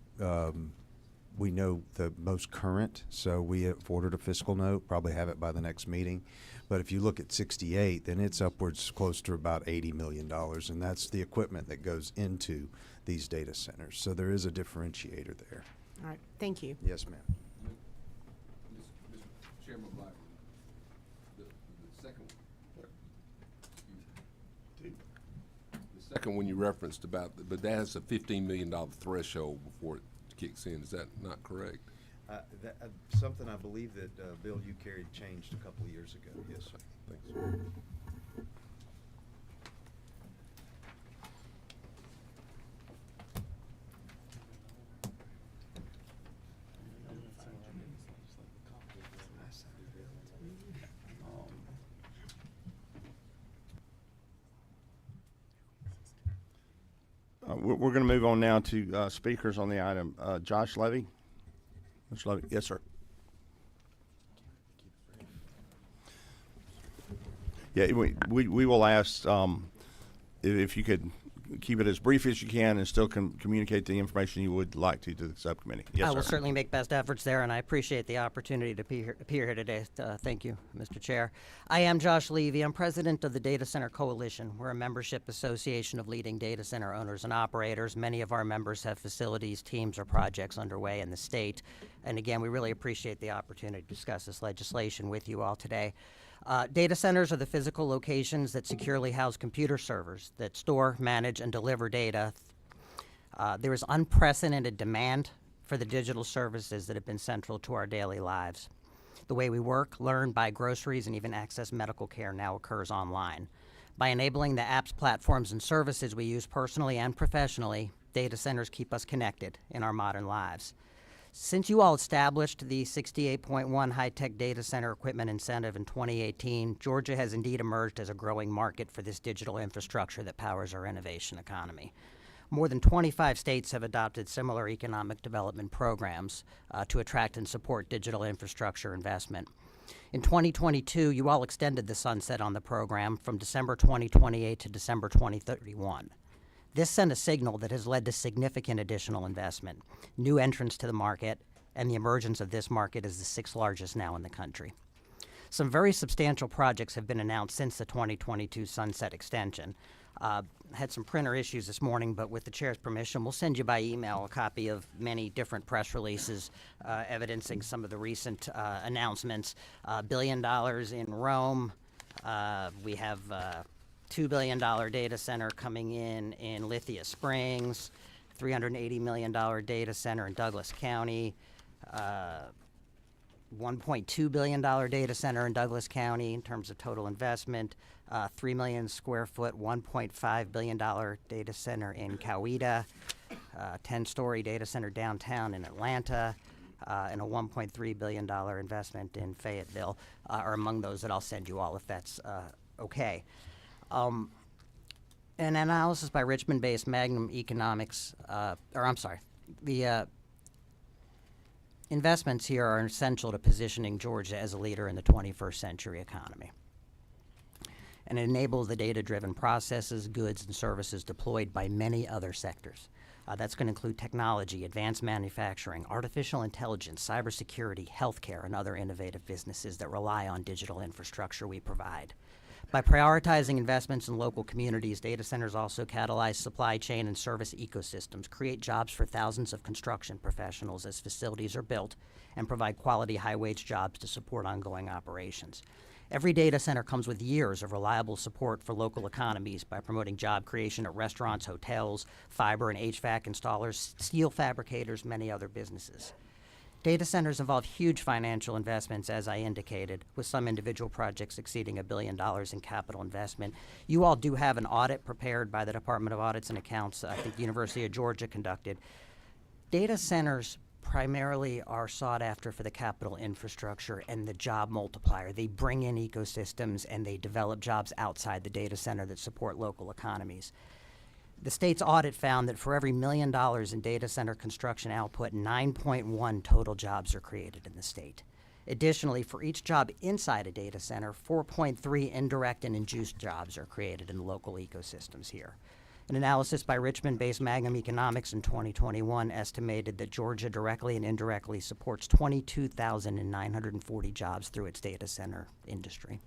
we know the most current, so we have ordered a fiscal note, probably have it by the next meeting. But if you look at 68, then it's upwards close to about $80 million, and that's the equipment that goes into these data centers. So there is a differentiator there. All right, thank you. Yes, ma'am. Mr. Chairman Black, the second one you referenced about, but that has a $15 million threshold before it kicks in. Is that not correct? Something I believe that Bill, you carried changed a couple of years ago. Yes, sir. Thanks. We're going to move on now to speakers on the item. Josh Levy. Mr. Levy. Yes, sir. Yeah, we will ask if you could keep it as brief as you can and still communicate the information you would like to the subcommittee. Yes, I will sir. certainly make best efforts there, and I appreciate the opportunity to appear here today. Thank you, Mr. Chair. I am Josh Levy. I'm president of the Data Center Coalition. We're a membership association of leading data center owners and operators. Many of our members have facilities, teams, or projects underway in the state. And again, we really appreciate the opportunity to discuss this legislation with you all today. Data centers are the physical locations that securely house computer servers that store, manage, and deliver data. There is unprecedented demand for the digital services that have been central to our daily lives. The way we work, learn, buy groceries, and even access medical care now occurs online. By enabling the apps, platforms, and services we use personally and professionally, data centers keep us connected in our modern lives. Since you all established the 68.1 high-tech data center equipment incentive in 2018, Georgia has indeed emerged as a growing market for this digital infrastructure that powers our innovation economy. More than 25 states have adopted similar economic development programs to attract and support digital infrastructure investment. In 2022, you all extended the sunset on the program from December 2028 to December 2031. This sent a signal that has led to significant additional investment, new entrants to the market, and the emergence of this market as the sixth largest now in the country. Some very substantial projects have been announced since the 2022 sunset extension. Had some printer issues this morning, but with the chair's permission, we'll send you by email a copy of many different press releases evidencing some of the recent announcements. $1 billion in Rome. We have $2 billion data center coming in Lithia Springs, $380 million data center in Douglas County, $1.2 billion data center in Douglas County in terms of total investment, 3 million square foot, $1.5 billion data center in Coweta, 10-story data center downtown in Atlanta, and a $1.3 billion investment in Fayetteville are among those that I'll send you all if that's okay. An analysis by Richmond-based Magnum Economics, the investments here are essential to positioning Georgia as a leader in the 21st century economy. And it enables the data-driven processes, goods, and services deployed by many other sectors. That's going to include technology, advanced manufacturing, artificial intelligence, cybersecurity, healthcare, and other innovative businesses that rely on digital infrastructure we provide. By prioritizing investments in local communities, data centers also catalyze supply chain and service ecosystems, create jobs for thousands of construction professionals as facilities are built, and provide quality high-wage jobs to support ongoing operations. Every data center comes with years of reliable support for local economies by promoting job creation at restaurants, hotels, fiber and HVAC installers, steel fabricators, many other businesses. Data centers involve huge financial investments, as I indicated, with some individual projects exceeding $1 billion in capital investment. You all do have an audit prepared by the Department of Audits and Accounts, I think the University of Georgia conducted. Data centers primarily are sought after for the capital infrastructure and the job multiplier. They bring in ecosystems and they develop jobs outside the data center that support local economies. The state's audit found that for every $1 million in data center construction output, 9.1 total jobs are created in the state. Additionally, for each job inside a data center, 4.3 indirect and induced jobs are created in the local ecosystems here. An analysis by Richmond-based Magnum Economics in 2021 estimated that Georgia directly and indirectly supports 22,940 jobs through its data center industry.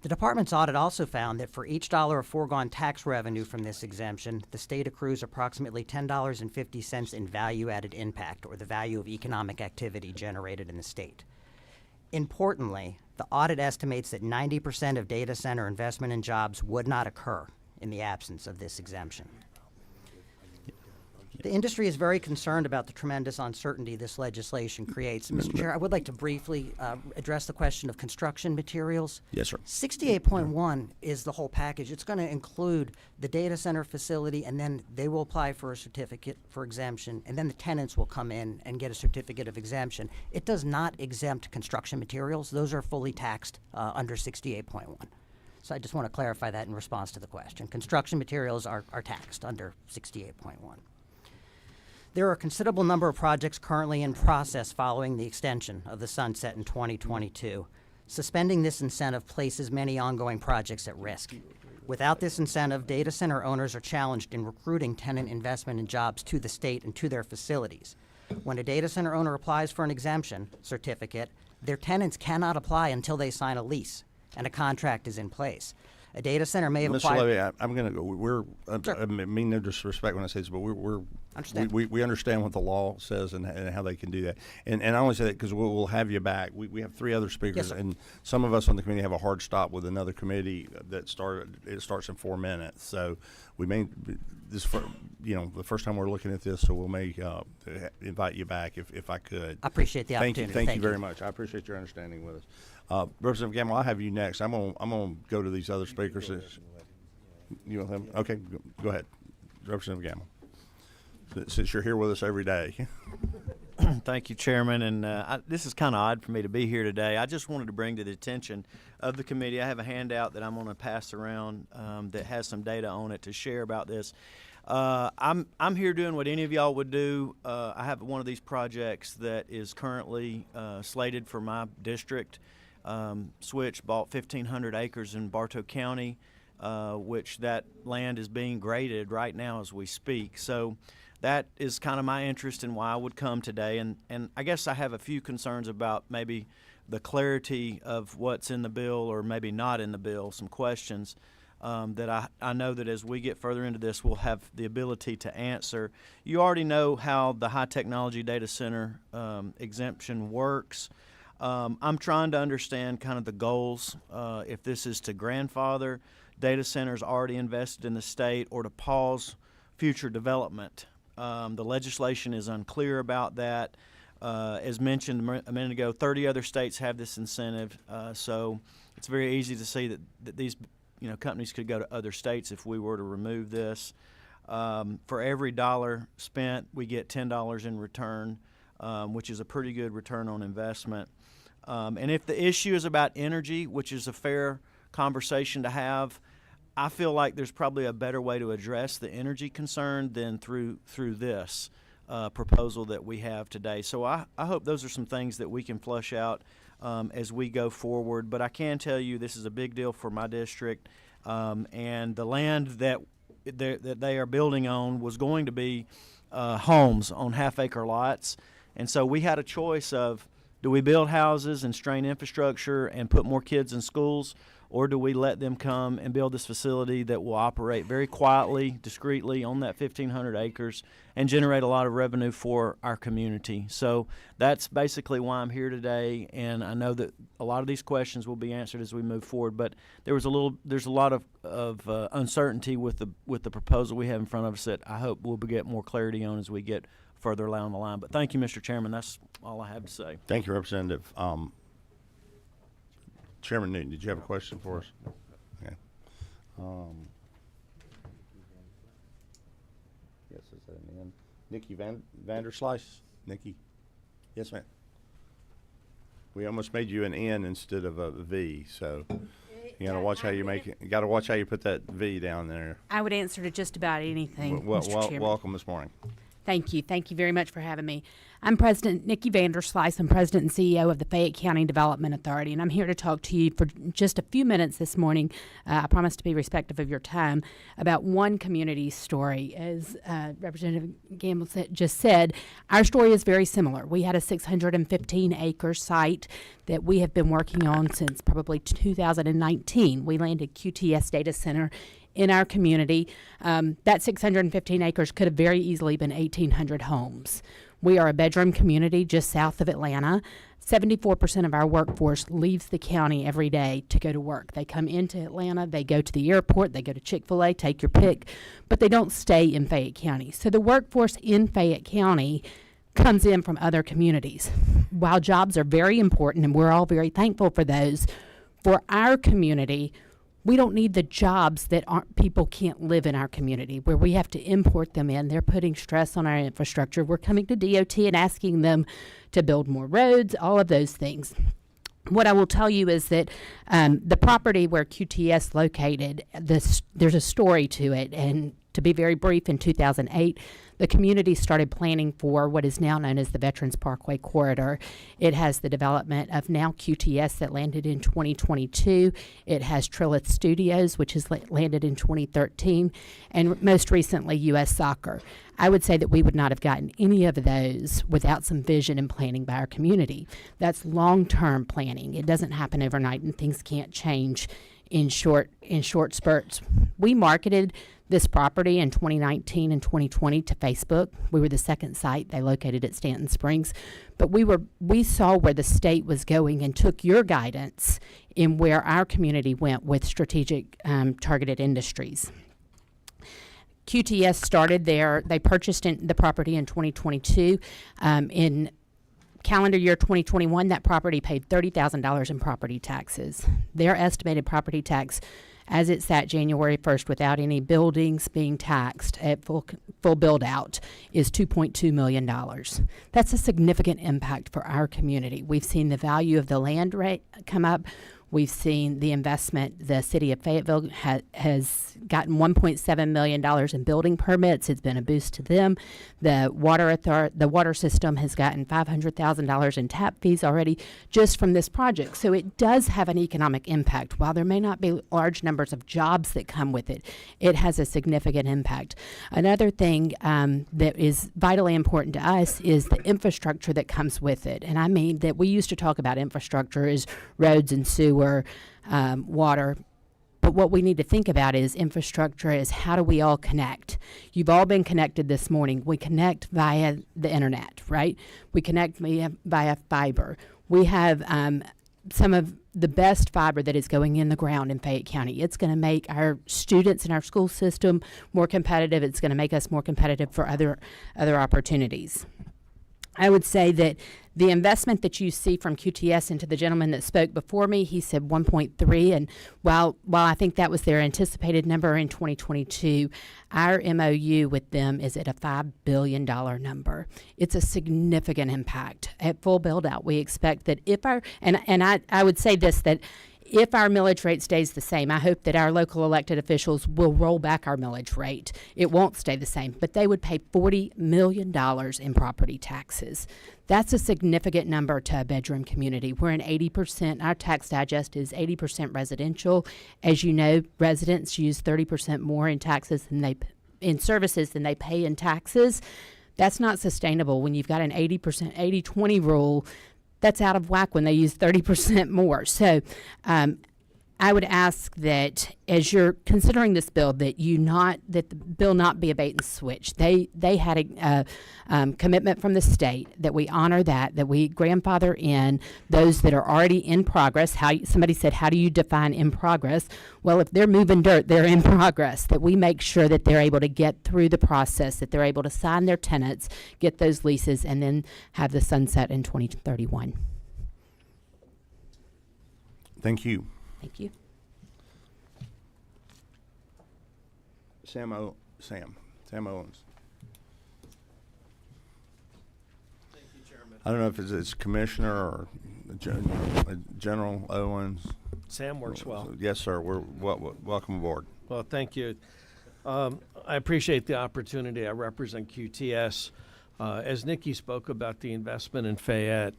The department's audit also found that for each dollar of foregone tax revenue from this exemption, the state accrues approximately $10.50 in value-added impact, or the value of economic activity generated in the state. Importantly, the audit estimates that 90% of data center investment and jobs would not occur in the absence of this exemption. The industry is very concerned about the tremendous uncertainty this legislation creates. Mr. Chair, I would like to briefly address the question of construction materials. Yes, sir. 68.1 is the whole package. It's going to include the data center facility, and then they will apply for a certificate for exemption, and then the tenants will come in and get a certificate of exemption. It does not exempt construction materials. Those are fully taxed under 68.1. So I just want to clarify that in response to the question. Construction materials are taxed under 68.1. There are a considerable number of projects currently in process following the extension of the sunset in 2022. Suspending this incentive places many ongoing projects at risk. Without this incentive, data center owners are challenged in recruiting tenant investment and jobs to the state and to their facilities. When a data center owner applies for an exemption certificate, their tenants cannot apply until they sign a lease and a contract is in place. A data center may have Mr. applied. Levy, I'm going to go. Sure. I mean no disrespect when I say this, but Understand. we understand what the law says and how they can do that. And I only say that because we'll have you back. We have 3 other speakers, sir. and some of us on the committee have a hard stop with another committee that starts in 4 minutes. So we may the first time we're looking at this, so we'll may invite you back if I could. I appreciate the Thank you. opportunity. Thank you very much. I appreciate your understanding with us. Representative Gamble, I'll have you next. I'm gonna go to these other speakers. You want them? Okay, go ahead, Representative Gamble. Since you're here with us every day. Thank you, Chairman. And this is kind of odd for me to be here today. I just wanted to bring to the attention of the committee. I have a handout that I'm going to pass around that has some data on it to share about this. I'm here doing what any of y'all would do. I have one of these projects that is currently slated for my district. Switch bought 1,500 acres in Bartow County, which that land is being graded right now as we speak. So that is kind of my interest in why I would come today. And I guess I have a few concerns about maybe the clarity of what's in the bill or maybe not in the bill, some questions that I know that as we get further into this, we'll have the ability to answer. You already know how the high technology data center exemption works. I'm trying to understand kind of the goals, if this is to grandfather data centers already invested in the state or to pause future development. The legislation is unclear about that. As mentioned a minute ago, 30 other states have this incentive, so it's very easy to see that these companies could go to other states if we were to remove this. For every dollar spent, we get $10 in return, which is a pretty good return on investment. And if the issue is about energy, which is a fair conversation to have, I feel like there's probably a better way to address the energy concern than through this proposal that we have today. So I hope those are some things that we can flush out as we go forward. But I can tell you this is a big deal for my district, and the land that they are building on was going to be homes on half-acre lots. And so we had a choice of, do we build houses and strain infrastructure and put more kids in schools, or do we let them come and build this facility that will operate very quietly, discreetly on that 1,500 acres and generate a lot of revenue for our community? So that's basically why I'm here today, and I know that a lot of these questions will be answered as we move forward. But there's a lot of uncertainty with the proposal we have in front of us that I hope we'll get more clarity on as we get further along the line. But thank you, Mr. Chairman. That's all I have to say. Thank you, Representative. Chairman Newton, did you have a question for us? Okay. Yes, is that an N? Nikki Vanderslice? Nikki? Yes, ma'am. We almost made you an N instead of a V, so you gotta watch how you make it. You gotta watch how you put that V down there. I would answer to just about anything, Mr. Chairman. Welcome this morning. Thank you. Thank you very much for having me. I'm President Nikki Vanderslice. I'm President and CEO of the Fayette County Development Authority, and I'm here to talk to you for just a few minutes this morning. I promise to be respectful of your time, about one community story. As Representative Gamble just said, our story is very similar. We had a 615-acre site that we have been working on since probably 2019. We landed QTS Data Center in our community. That 615 acres could have very easily been 1,800 homes. We are a bedroom community just south of Atlanta. 74% of our workforce leaves the county every day to go to work. They come into Atlanta, they go to the airport, they go to Chick-fil-A, take your pick, but they don't stay in Fayette County. So the workforce in Fayette County comes in from other communities. While jobs are very important, and we're all very thankful for those, for our community, we don't need the jobs that people can't live in our community, where we have to import them in. They're putting stress on our infrastructure. We're coming to DOT and asking them to build more roads, all of those things. What I will tell you is that the property where QTS located, there's a story to it, and To be very brief, in 2008, the community started planning for what is now known as the Veterans Parkway Corridor. It has the development of now QTS that landed in 2022. It has Trilith Studios, which has landed in 2013, and most recently, U.S. Soccer. I would say that we would not have gotten any of those without some vision and planning by our community. That's long-term planning. It doesn't happen overnight, and things can't change in short spurts. We marketed this property in 2019 and 2020 to Facebook. We were the second site. They located at Stanton Springs. But we saw where the state was going and took your guidance in where our community went with strategic targeted industries. QTS started there. They purchased the property in 2022. In calendar year 2021, that property paid $30,000 in property taxes. Their estimated property tax, as it sat January 1st, without any buildings being taxed at full build out, is $2.2 million. That's a significant impact for our community. We've seen the value of the land rate come up. We've seen the investment. The city of Fayetteville has gotten $1.7 million in building permits. It's been a boost to them. The water system has gotten $500,000 in tap fees already just from this project. So it does have an economic impact. While there may not be large numbers of jobs that come with it, it has a significant impact. Another thing that is vitally important to us is the infrastructure that comes with it. And I mean that we used to talk about infrastructure as roads and sewer, water. But what we need to think about is infrastructure is how do we all connect? You've all been connected this morning. We connect via the internet, right? We connect via fiber. We have some of the best fiber that is going in the ground in Fayette County. It's going to make our students in our school system more competitive. It's going to make us more competitive for other opportunities. I would say that the investment that you see from QTS into the gentleman that spoke before me, he said 1.3, and while I think that was their anticipated number in 2022, our MOU with them is at a $5 billion number. It's a significant impact. At full build out, we expect that if I would say this, that if our millage rate stays the same, I hope that our local elected officials will roll back our millage rate. It won't stay the same, but they would pay $40 million in property taxes. That's a significant number to a bedroom community. We're in 80%, our tax digest is 80% residential. As you know, residents use 30% more in taxes in services than they pay in taxes. That's not sustainable when you've got an 80%, 80-20 rule. That's out of whack when they use 30% more. So I would ask that as you're considering this bill, that the bill not be a bait and switch. They had a commitment from the state that we honor that we grandfather in those that are already in progress. Somebody said, how do you define in progress? Well, if they're moving dirt, they're in progress. That we make sure that they're able to get through the process, that they're able to sign their tenants, get those leases, and then have the sunset in 2031. Thank you. Thank you. Sam Owens. Thank you, Chairman. I don't know if it's Commissioner or General Owens. Sam works well. Yes, sir. We're welcome aboard. Well, thank you. I appreciate the opportunity. I represent QTS. As Nikki spoke about the investment in Fayette,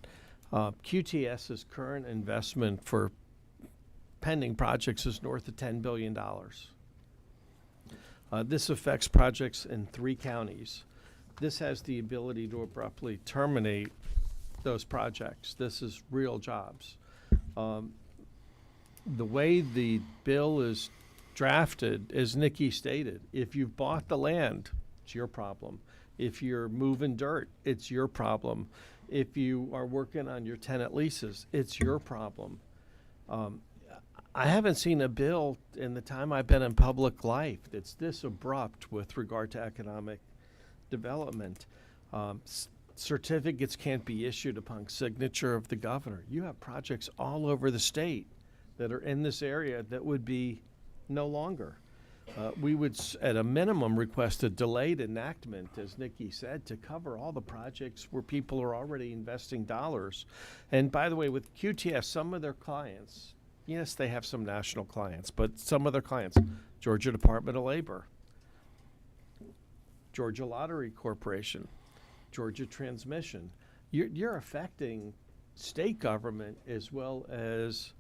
QTS's current investment for pending projects is north of $10 billion. This affects projects in 3 counties. This has the ability to abruptly terminate those projects. This is real jobs. The way the bill is drafted, as Nikki stated, if you've bought the land, it's your problem. If you're moving dirt, it's your problem. If you are working on your tenant leases, it's your problem. I haven't seen a bill in the time I've been in public life that's this abrupt with regard to economic development. Certificates can't be issued upon signature of the governor. You have projects all over the state that are in this area that would be no longer. We would, at a minimum, request a delayed enactment, as Nikki said, to cover all the projects where people are already investing dollars. And by the way, with QTS, some of their clients, yes, they have some national clients, but some of their clients, Georgia Department of Labor, Georgia Lottery Corporation, Georgia Transmission. You're affecting state government as well as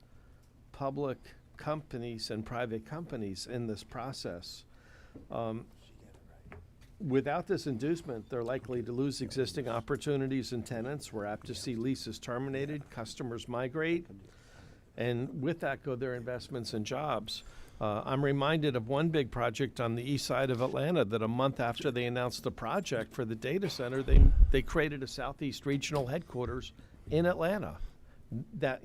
public companies and private companies in this process. Without this inducement, they're likely to lose existing opportunities and tenants. We're apt to see leases terminated, customers migrate, and with that go their investments and jobs. I'm reminded of one big project on the east side of Atlanta that a month after they announced the project for the data center, they created a Southeast Regional headquarters in Atlanta. That,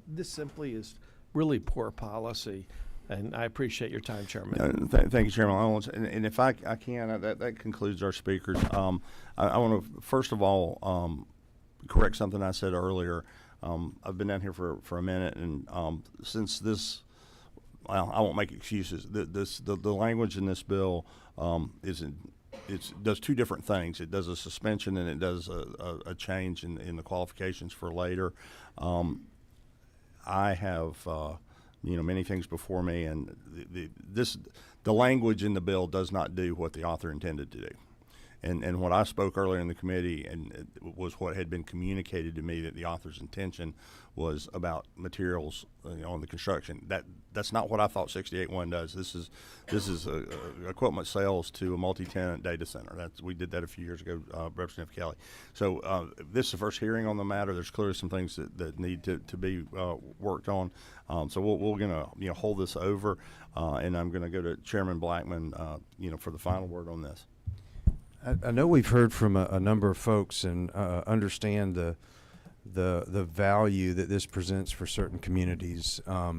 this simply is really poor policy. And I appreciate your time, Chairman. Thank you, Chairman. And if I can, that concludes our speakers. I want to, first of all, correct something I said earlier. I've been down here for a minute, and since this, well, I won't make excuses. The language in this bill does two different things. It does a suspension and it does a change in the qualifications for later. I have many things before me, and the language in the bill does not do what the author intended to do. And what I spoke earlier in the committee and was what had been communicated to me, that the author's intention was about materials on the construction. That's not what I thought 68.1 does. This is equipment sales to a multi-tenant data center. We did that a few years ago, Representative Kelly. So this is the first hearing on the matter. There's clearly some things that need to be worked on. So we're going to hold this over, and I'm going to go to Chairman Blackman for the final word on this. I know we've heard from a number of folks and understand the value that this presents for certain communities. I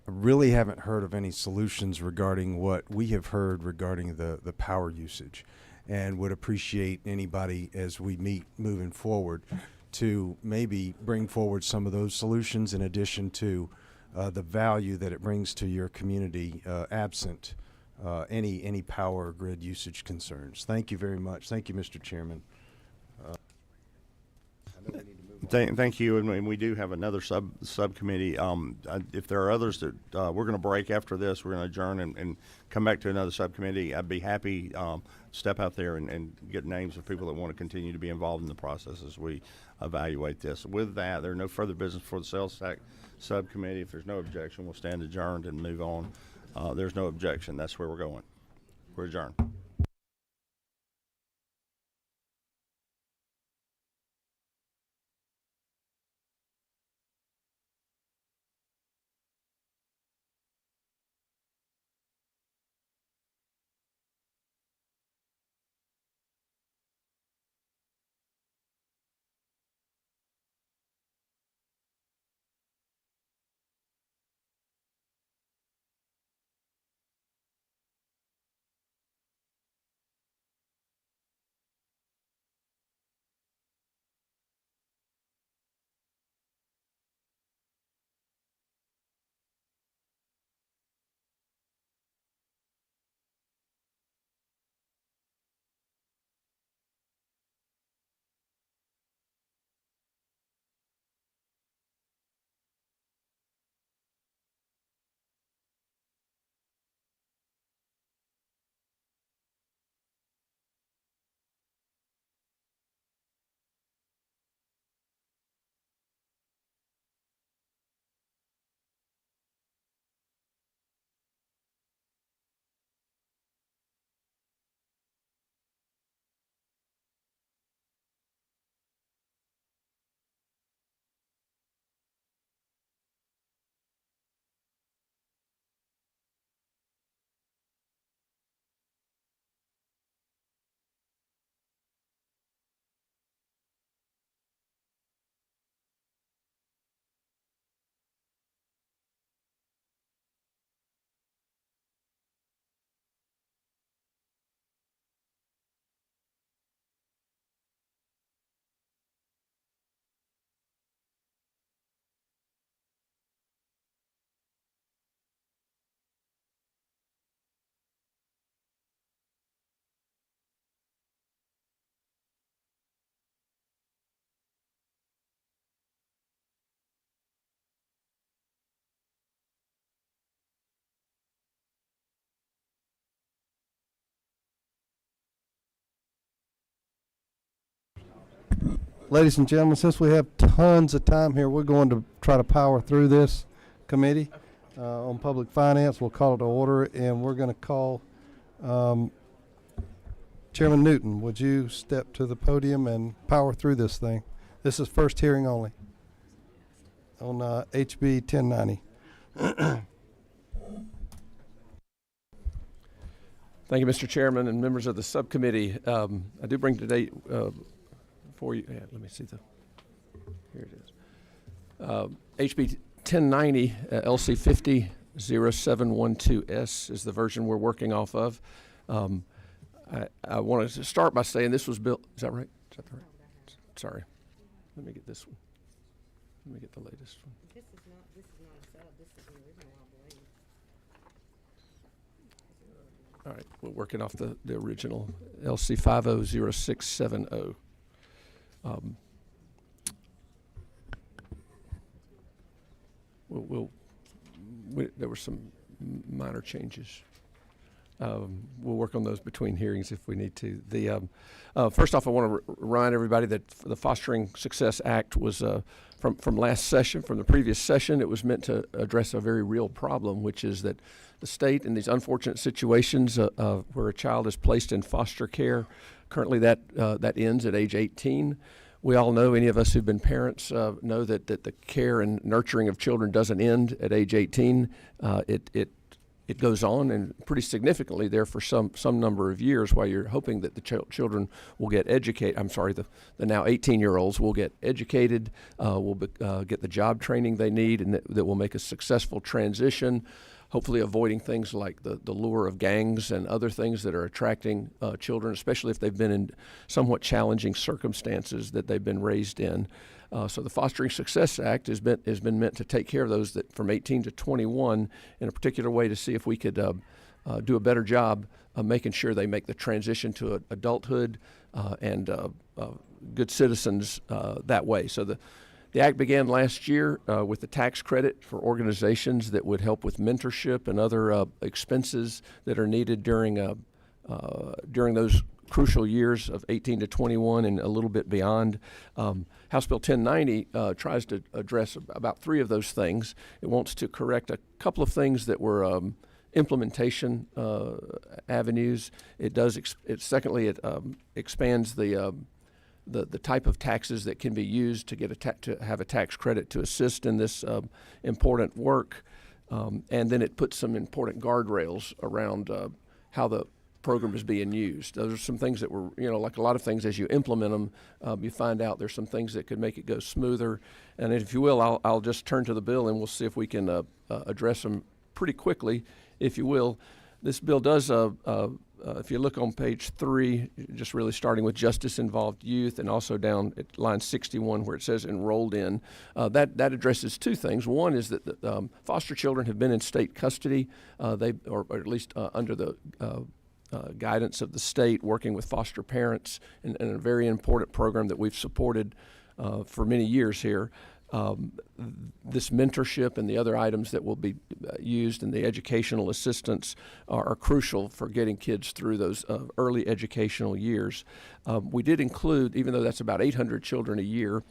really haven't heard of any solutions regarding what we have heard regarding the power usage, and would appreciate anybody as we meet moving forward to maybe bring forward some of those solutions in addition to the value that it brings to your community absent any power grid usage concerns. Thank you very much. Thank you, Mr. Chairman. Thank you, and we do have another subcommittee. If there are others that we're going to break after this, we're going to adjourn and come back to another subcommittee. I'd be happy to step out there and get names of people that want to continue to be involved in the process as we evaluate this. With that, there are no further business for the sales tax subcommittee. If there's no objection, we'll stand adjourned and move on. There's no objection. That's where we're going. We're adjourned. Ladies and gentlemen, since we have tons of time here, we're going to try to power through this committee on public finance. We'll call it to order, and we're going to call Chairman Newton. Would you step to the podium and power through this thing? This is first hearing only on HB 1090. Thank you, Mr. Chairman and members of the subcommittee. I do bring today for you. Yeah, let me see here it is. HB 1090 LC 500712S is the version we're working off of. I wanted to start by saying this was built. Is that right? Is that right? Sorry. Let me get this one. Let me get the latest one. This is not a setup. This is the original, I believe. All right, we're working off the original LC 500670. There were some minor changes. We'll work on those between hearings if we need to. First off, I want to remind everybody that the Fostering Success Act was from last session, from the previous session. It was meant to address a very real problem, which is that the state in these unfortunate situations where a child is placed in foster care, currently that ends at age 18. We all know, any of us who've been parents know that the care and nurturing of children doesn't end at age 18. It goes on, and pretty significantly there for some number of years, while you're hoping that the children will get educated. I'm sorry, the now 18-year-olds will get educated, will get the job training they need, and that will make a successful transition, hopefully avoiding things like the lure of gangs and other things that are attracting children, especially if they've been in somewhat challenging circumstances that they've been raised in. So the Fostering Success Act has been meant to take care of those that from 18 to 21 in a particular way, to see if we could do a better job of making sure they make the transition to adulthood and good citizens that way. So the act began last year with the tax credit for organizations that would help with mentorship and other expenses that are needed during those crucial years of 18 to 21 and a little bit beyond. House Bill 1090 tries to address about three of those things. It wants to correct a couple of things that were implementation avenues. It does. Secondly, it expands the type of taxes that can be used to get to have a tax credit to assist in this important work, and then it puts some important guardrails around how the program is being used. Those are some things that were, like a lot of things, as you implement them, you find out there's some things that could make it go smoother. And if you will, I'll just turn to the bill and we'll see if we can address them pretty quickly, if you will. This bill does, if you look on page 3, just really starting with justice-involved youth, and also down at line 61 where it says enrolled in, that addresses two things. One is that the, foster children have been in state custody, or at least under the guidance of the state, working with foster parents in a very important program that we've supported for many years here. This mentorship and the other items that will be used in the educational assistance are crucial for getting kids through those early educational years. We did include, even though that's about 800 children a year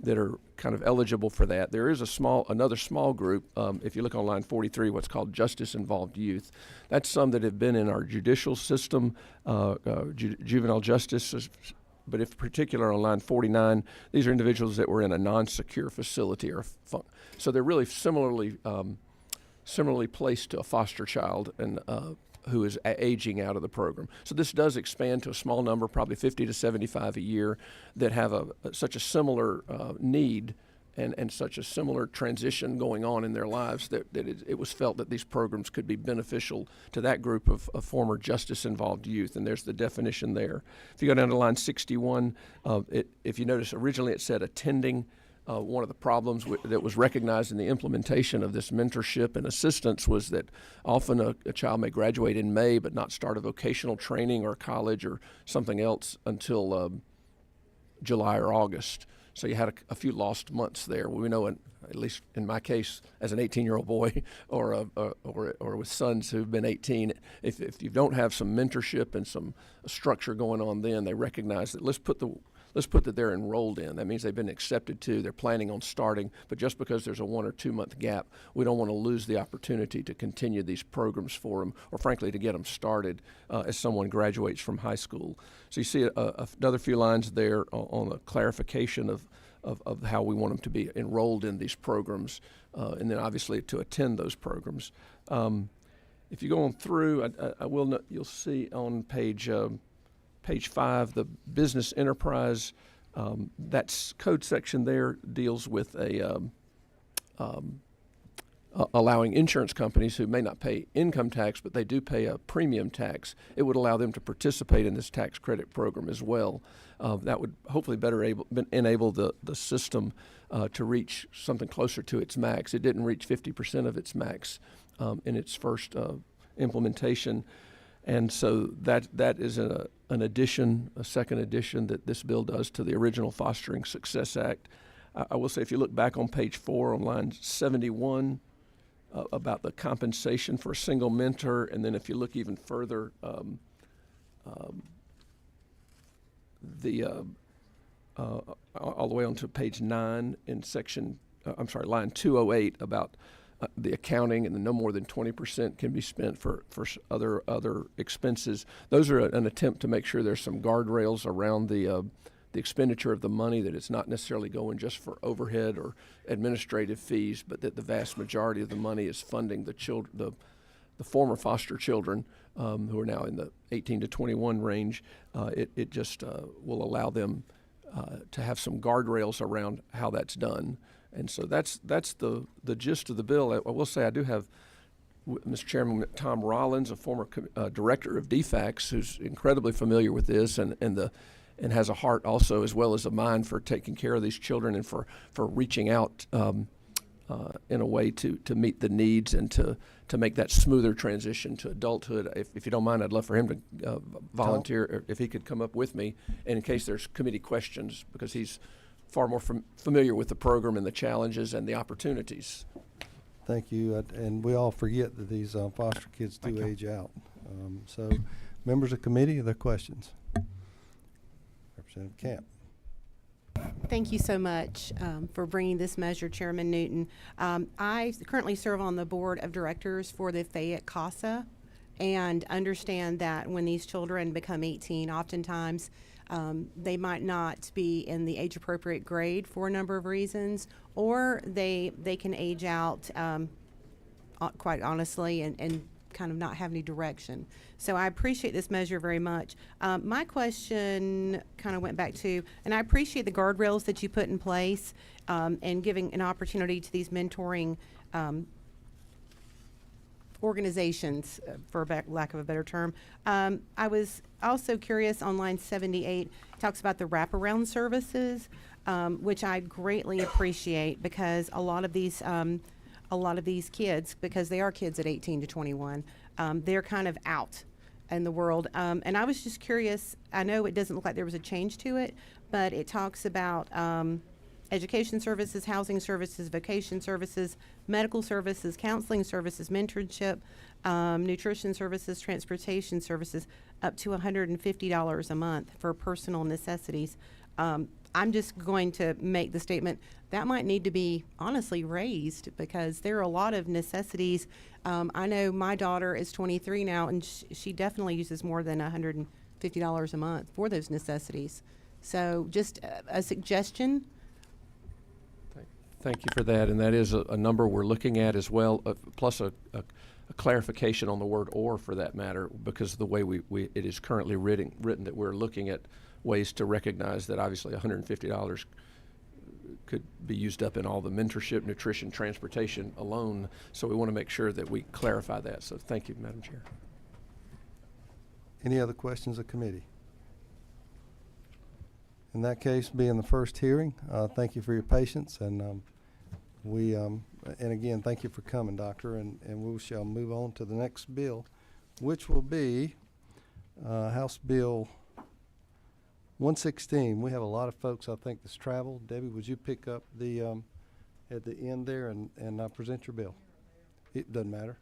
that are kind of eligible for that, there is another small group, if you look on line 43, what's called justice-involved youth. That's some that have been in our judicial system, juvenile justice, but in particular on line 49, these are individuals that were in a non-secure facility, so they're really similarly placed to a foster child and who is aging out of the program. So this does expand to a small number, probably 50 to 75 a year, that have such a similar need and such a similar transition going on in their lives that it was felt that these programs could be beneficial to that group of former justice-involved youth, and there's the definition there. If you go down to line 61, if you notice, originally it said attending. One of the problems that was recognized in the implementation of this mentorship and assistance was that often a child may graduate in May but not start a vocational training or college or something else until July or August. So you had a few lost months there. We know, at least in my case, as an 18-year-old boy or with sons who've been 18, if you don't have some mentorship and some structure going on, then they recognize that let's put let's put that they're enrolled in. That means they've been accepted to, they're planning on starting, but just because there's a 1 or 2 month gap, we don't want to lose the opportunity to continue these programs for them, or frankly to get them started as someone graduates from high school. So you see another few lines there on a clarification of how we want them to be enrolled in these programs, and then obviously to attend those programs. If you go on through, I will not, you'll see on page 5, the business enterprise, that code section there deals with allowing insurance companies who may not pay income tax, but they do pay a premium tax. It would allow them to participate in this tax credit program as well. That would hopefully better enable the system to reach something closer to its max. It didn't reach 50% of its max in its first implementation. And so that is an addition, a second addition that this bill does to the original Fostering Success Act. I will say, if you look back on page 4 on line 71, about the compensation for a single mentor, and then if you look even further, all the way onto page 9 in line 208 about the accounting, and the no more than 20% can be spent for other expenses. Those are an attempt to make sure there's some guardrails around the expenditure of the money, that it's not necessarily going just for overhead or administrative fees, but that the vast majority of the money is funding the children, the former foster children who are now in the 18 to 21 range. It just will allow them to have some guardrails around how that's done. And so that's the gist of the bill. I will say I do have, Mr. Chairman, Tom Rollins, a former director of DFACS, who's incredibly familiar with this and has a heart also, as well as a mind, for taking care of these children and for reaching out in a way to meet the needs and to make that smoother transition to adulthood. If you don't mind, I'd love for him to volunteer, if he could come up with me, and in case there's committee questions, because he's far more familiar with the program and the challenges and the opportunities. Thank you. And we all forget that these foster kids do age out. So members of committee, are there questions? Representative Camp. Thank you so much for bringing this measure, Chairman Newton. I currently serve on the board of directors for the Fayette CASA, and understand that when these children become 18, oftentimes they might not be in the age-appropriate grade for a number of reasons, or they can age out quite honestly and kind of not have any direction. So I appreciate this measure very much. My question kind of went back to, and I appreciate the guardrails that you put in place and giving an opportunity to these mentoring organizations, for lack of a better term. I was also curious on line 78, it talks about the wraparound services, which I greatly appreciate, because a lot of these kids, because they are kids at 18 to 21, they're kind of out in the world. And I was just curious, I know it doesn't look like there was a change to it, but it talks about education services, housing services, vocation services, medical services, counseling services, mentorship, nutrition services, transportation services, up to $150 a month for personal necessities. I'm just going to make the statement that might need to be honestly raised, because there are a lot of necessities. I know my daughter is 23 now, and she definitely uses more than $150 a month for those necessities. So just a suggestion. Thank you for that, and that is a number we're looking at as well, plus a clarification on the word "or" for that matter, because of the way it is currently written that we're looking at ways to recognize that obviously $150 could be used up in all the mentorship, nutrition, transportation alone. So we want to make sure that we clarify that. So thank you, Madam Chair. Any other questions of committee? In that case, being the first hearing, thank you for your patience, and and again, thank you for coming, Doctor, and we shall move on to the next bill, which will be House Bill 116. We have a lot of folks, I think, that's traveled. Debbie, would you pick up the at the end there and present your bill? It doesn't matter.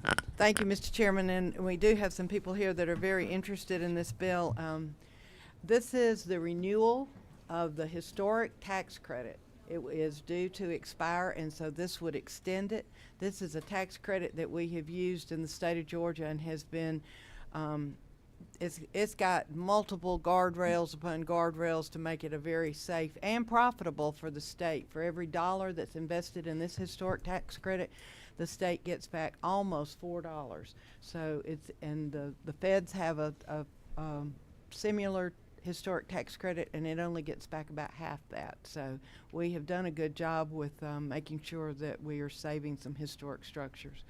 And Thank you, Mr. Chairman, and we do have some people here that are very interested in this bill. This is the renewal of the historic tax credit. It is due to expire, and so this would extend it. This is a tax credit that we have used in the state of Georgia and has been, it's got multiple guardrails upon guardrails to make it a very safe and profitable for the state. For every dollar that's invested in this historic tax credit, the state gets back almost $4. So it's, and the feds have a similar historic tax credit, and it only gets back about half that. So we have done a good job with making sure that we are saving some historic structures.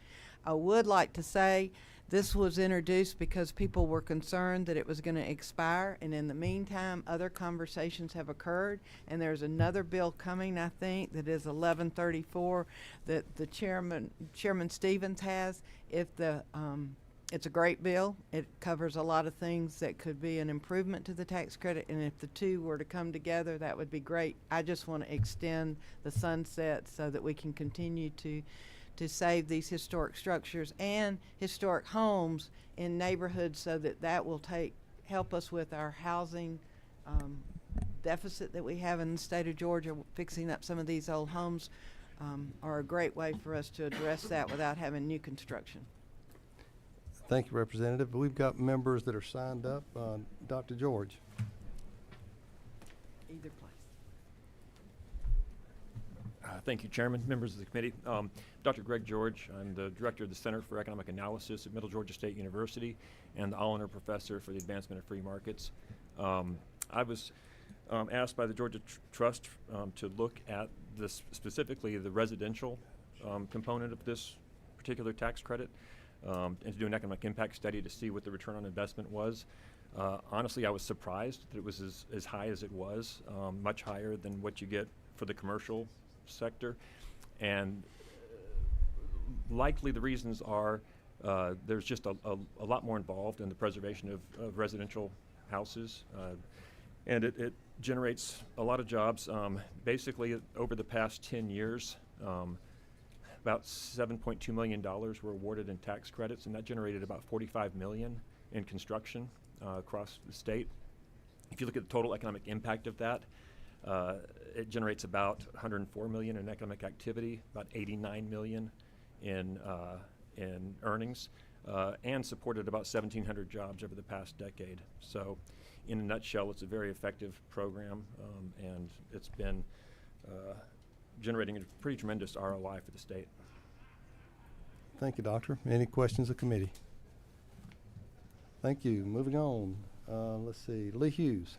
I would like to say this was introduced because people were concerned that it was going to expire, and in the meantime other conversations have occurred, and there's another bill coming, I think, that is 1134 that the Chairman Stevens has. If the it's a great bill. It covers a lot of things that could be an improvement to the tax credit, and if the two were to come together, that would be great. I just want to extend the sunset so that we can continue to save these historic structures and historic homes in neighborhoods, so that will help us with our housing deficit that we have in the state of Georgia. Fixing up some of these old homes are a great way for us to address that without having new construction. Thank you, Representative. We've got members that are signed up. Dr. George. Either place. Thank you, Chairman, members of the committee. Dr. Greg George, I'm the Director of the Center for Economic Analysis at Middle Georgia State University and the Allender Professor for the Advancement of Free Markets. I was asked by the Georgia Trust to look at this, specifically the residential component of this particular tax credit, and to do an economic impact study to see what the return on investment was. Honestly, I was surprised that it was as high as it was, much higher than what you get for the commercial sector. And likely the reasons are there's just a lot more involved in the preservation of residential houses. And it generates a lot of jobs. Basically, over the past 10 years, about $7.2 million were awarded in tax credits, and that generated about $45 million in construction across the state. If you look at the total economic impact of that, it generates about $104 million in economic activity, about $89 million in earnings, and supported about 1,700 jobs over the past decade. So, in a nutshell, it's a very effective program, and it's been generating a pretty tremendous ROI for the state. Thank you, Doctor. Any questions of committee? Thank you. Moving on. Let's see. Lee Hughes.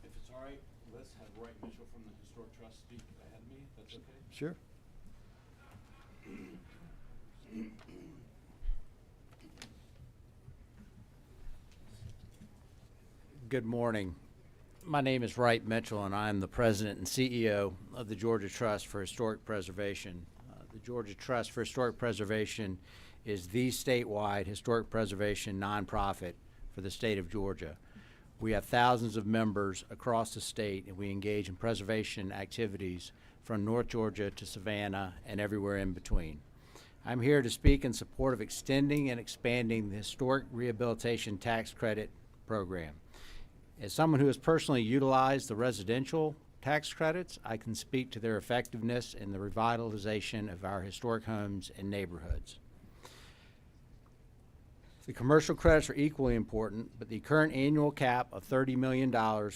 If it's all right, let's have Wright Mitchell from the Historic Trust speak ahead of me, if that's okay. Sure. Good morning. My name is Wright Mitchell, and I'm the President and CEO of the Georgia Trust for Historic Preservation. The Georgia Trust for Historic Preservation is the statewide historic preservation nonprofit for the state of Georgia. We have thousands of members across the state, and we engage in preservation activities from North Georgia to Savannah and everywhere in between. I'm here to speak in support of extending and expanding the Historic Rehabilitation Tax Credit Program. As someone who has personally utilized the residential tax credits, I can speak to their effectiveness in the revitalization of our historic homes and neighborhoods. The commercial credits are equally important, but the current annual cap of $30 million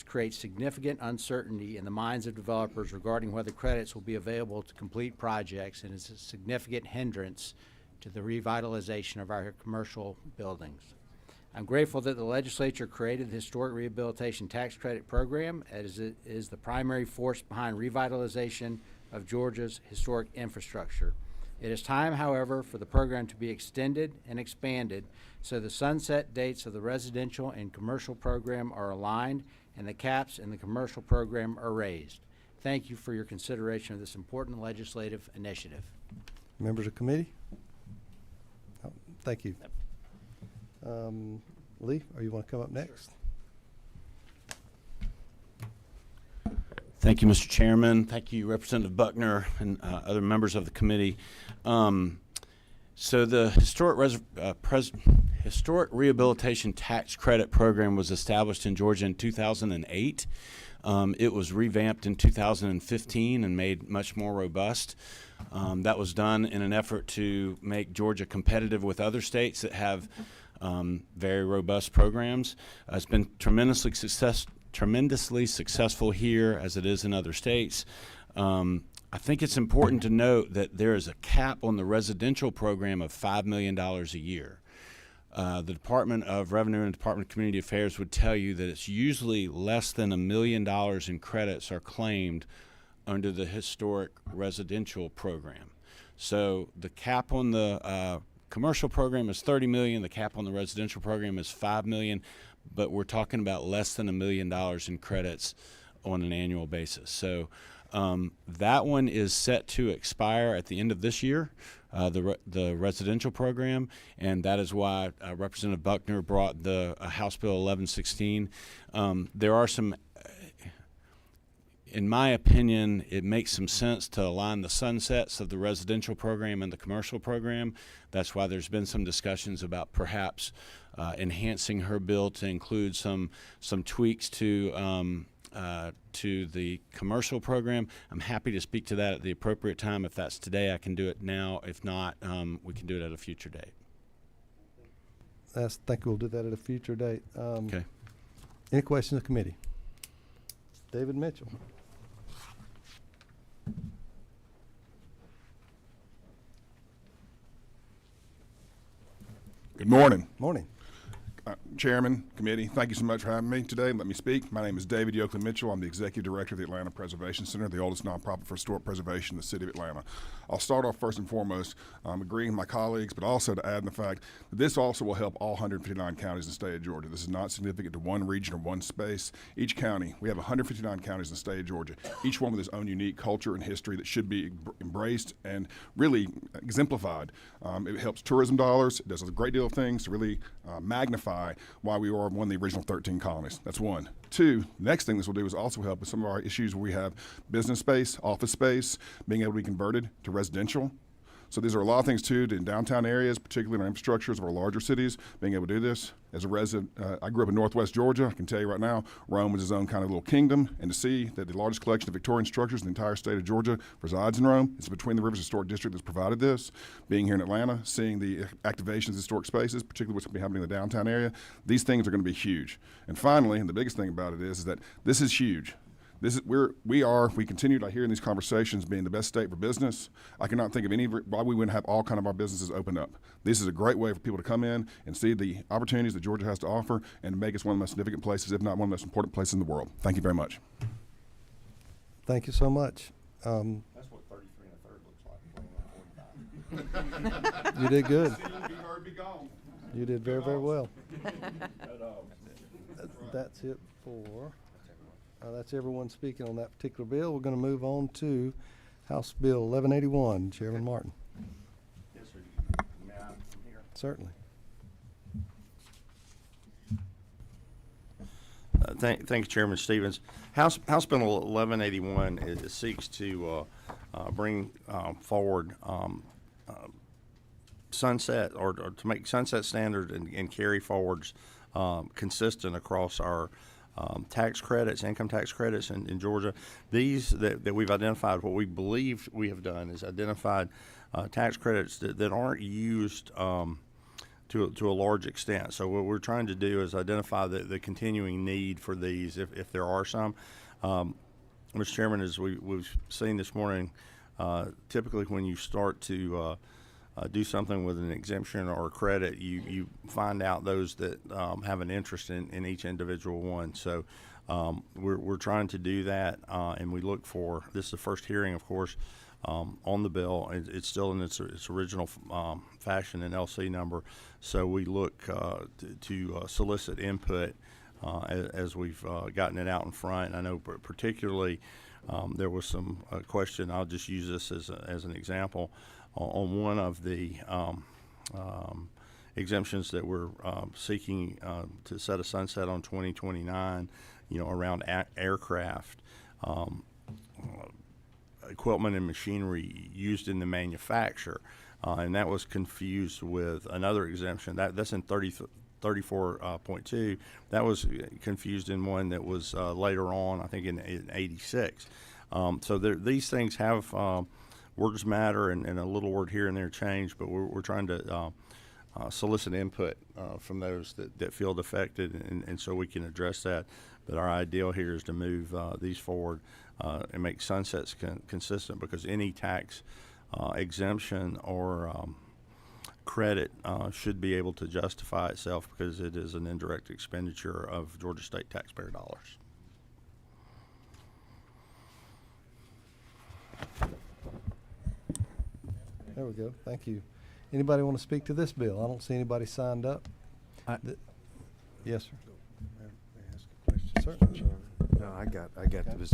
creates significant uncertainty in the minds of developers regarding whether credits will be available to complete projects, and is a significant hindrance to the revitalization of our commercial buildings. I'm grateful that the legislature created the Historic Rehabilitation Tax Credit Program, as it is the primary force behind revitalization of Georgia's historic infrastructure. It is time, however, for the program to be extended and expanded so the sunset dates of the residential and commercial program are aligned and the caps in the commercial program are raised. Thank you for your consideration of this important legislative initiative. Members of committee? Oh, thank you. Lee, or you want to come up next? Thank you, Mr. Chairman. Thank you, Representative Buckner and other members of the committee. So the Historic Rehabilitation Tax Credit Program was established in Georgia in 2008. It was revamped in 2015 and made much more robust. That was done in an effort to make Georgia competitive with other states that have very robust programs. It's been tremendously successful here as it is in other states. I think it's important to note that there is a cap on the residential program of $5 million a year. The Department of Revenue and Department of Community Affairs would tell you that it's usually less than $1 million in credits are claimed under the historic residential program. So the cap on the commercial program is $30 million, the cap on the residential program is $5 million, but we're talking about less than $1 million in credits on an annual basis. So that one is set to expire at the end of this year, the residential program, and that is why Representative Buckner brought the House Bill 1116. There are some, in my opinion, it makes some sense to align the sunsets of the residential program and the commercial program. That's why there's been some discussions about perhaps enhancing her bill to include some tweaks to the commercial program. I'm happy to speak to that at the appropriate time. If that's today, I can do it now. If not, we can do it at a future date. I think we'll do that at a future date. Okay. Any questions of the committee? David Mitchell. Good morning. Morning. Chairman, committee, thank you so much for having me today. Let me speak. My name is David Yoakley Mitchell. I'm the Executive Director of the Atlanta Preservation Center, the oldest nonprofit for historic preservation in the city of Atlanta. I'll start off first and foremost agreeing with my colleagues, but also to add in the fact that this also will help all 159 counties in the state of Georgia. This is not significant to one region or one space. Each county, we have 159 counties in the state of Georgia, each one with its own unique culture and history that should be embraced and really exemplified. It helps tourism dollars. It does a great deal of things to really magnify why we are one of the original 13 colonies. That's one. Two, next thing this will do is also help with some of our issues where we have business space, office space, being able to be converted to residential. So these are a lot of things too in downtown areas, particularly in our infrastructures of our larger cities, being able to do this. As a resident, I grew up in Northwest Georgia. I can tell you right now, Rome was its own kind of little kingdom, and to see that the largest collection of Victorian structures in the entire state of Georgia resides in Rome. It's Between the Rivers Historic District that's provided this. Being here in Atlanta, seeing the activations of historic spaces, particularly what's going to be happening in the downtown area, these things are going to be huge. And finally, and the biggest thing about it is that this is huge. We continue to hear in these conversations being the best state for business. I cannot think of any why we wouldn't have all kind of our businesses open up. This is a great way for people to come in and see the opportunities that Georgia has to offer and make us one of the most significant places, if not one of the most important places in the world. Thank you very much. Thank you so much. That's what 33 and a third looks like. You did good. See, be heard, be gone. You did very, very well. That's it for. That's everyone speaking on that particular bill. We're going to move on to House Bill 1181. Chairman Martin. Yes, sir. May I from here? Certainly. Thank you, Chairman Stevens. House Bill 1181 seeks to bring forward sunset or to make sunset standard and carry forwards consistent across our tax credits, income tax credits in Georgia. These that we've identified, what we believe we have done is identified tax credits that aren't used to a large extent. So what we're trying to do is identify the continuing need for these if there are some. Mr. Chairman, as we've seen this morning, typically when you start to do something with an exemption or a credit, you find out those that have an interest in each individual one. So we're trying to do that, and we look for, this is the first hearing, of course, on the bill. It's still in its original fashion and LC number. So we look to solicit input as we've gotten it out in front. I know particularly there was some question, I'll just use this as an example, on one of the exemptions that we're seeking to set a sunset on 2029, around aircraft, equipment and machinery used in the manufacture. and that was confused with another exemption. That's in 34.2. That was confused in one that was later on, I think in 86. So these things have words matter and a little word here and there change, but we're trying to solicit input from those that feel affected, and so we can address that. But our ideal here is to move these forward and make sunsets consistent, because any tax exemption or credit should be able to justify itself, because it is an indirect expenditure of Georgia State taxpayer dollars. There we go. Thank you. Anybody want to speak to this bill? I don't see anybody signed up. Yes, sir. Certainly. No, I got this.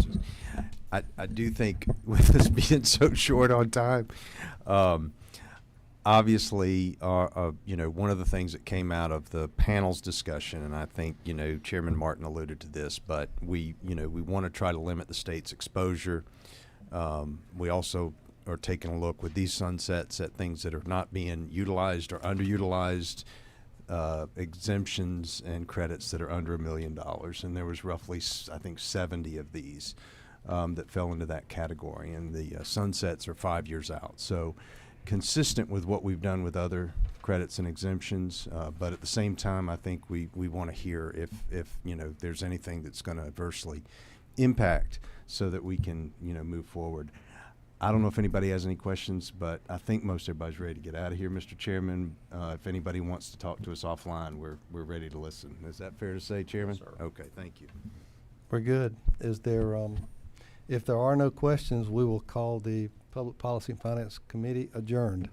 I do think with this being so short on time, obviously, one of the things that came out of the panel's discussion, and I think, Chairman Martin alluded to this, but we want to try to limit the state's exposure. We also are taking a look with these sunsets at things that are not being utilized or underutilized, exemptions and credits that are under $1 million. And there was roughly, I think, 70 of these that fell into that category. And the sunsets are 5 years out. So consistent with what we've done with other credits and exemptions, but at the same time, I think we want to hear if there's anything that's going to adversely impact, so that we can move forward. I don't know if anybody has any questions, but I think most everybody's ready to get out of here, Mr. Chairman. If anybody wants to talk to us offline, we're ready to listen. Is that fair to say, Chairman? Yes, sir. Okay, thank you. We're good. Is there, if there are no questions, we will call the Public Policy and Finance Committee adjourned.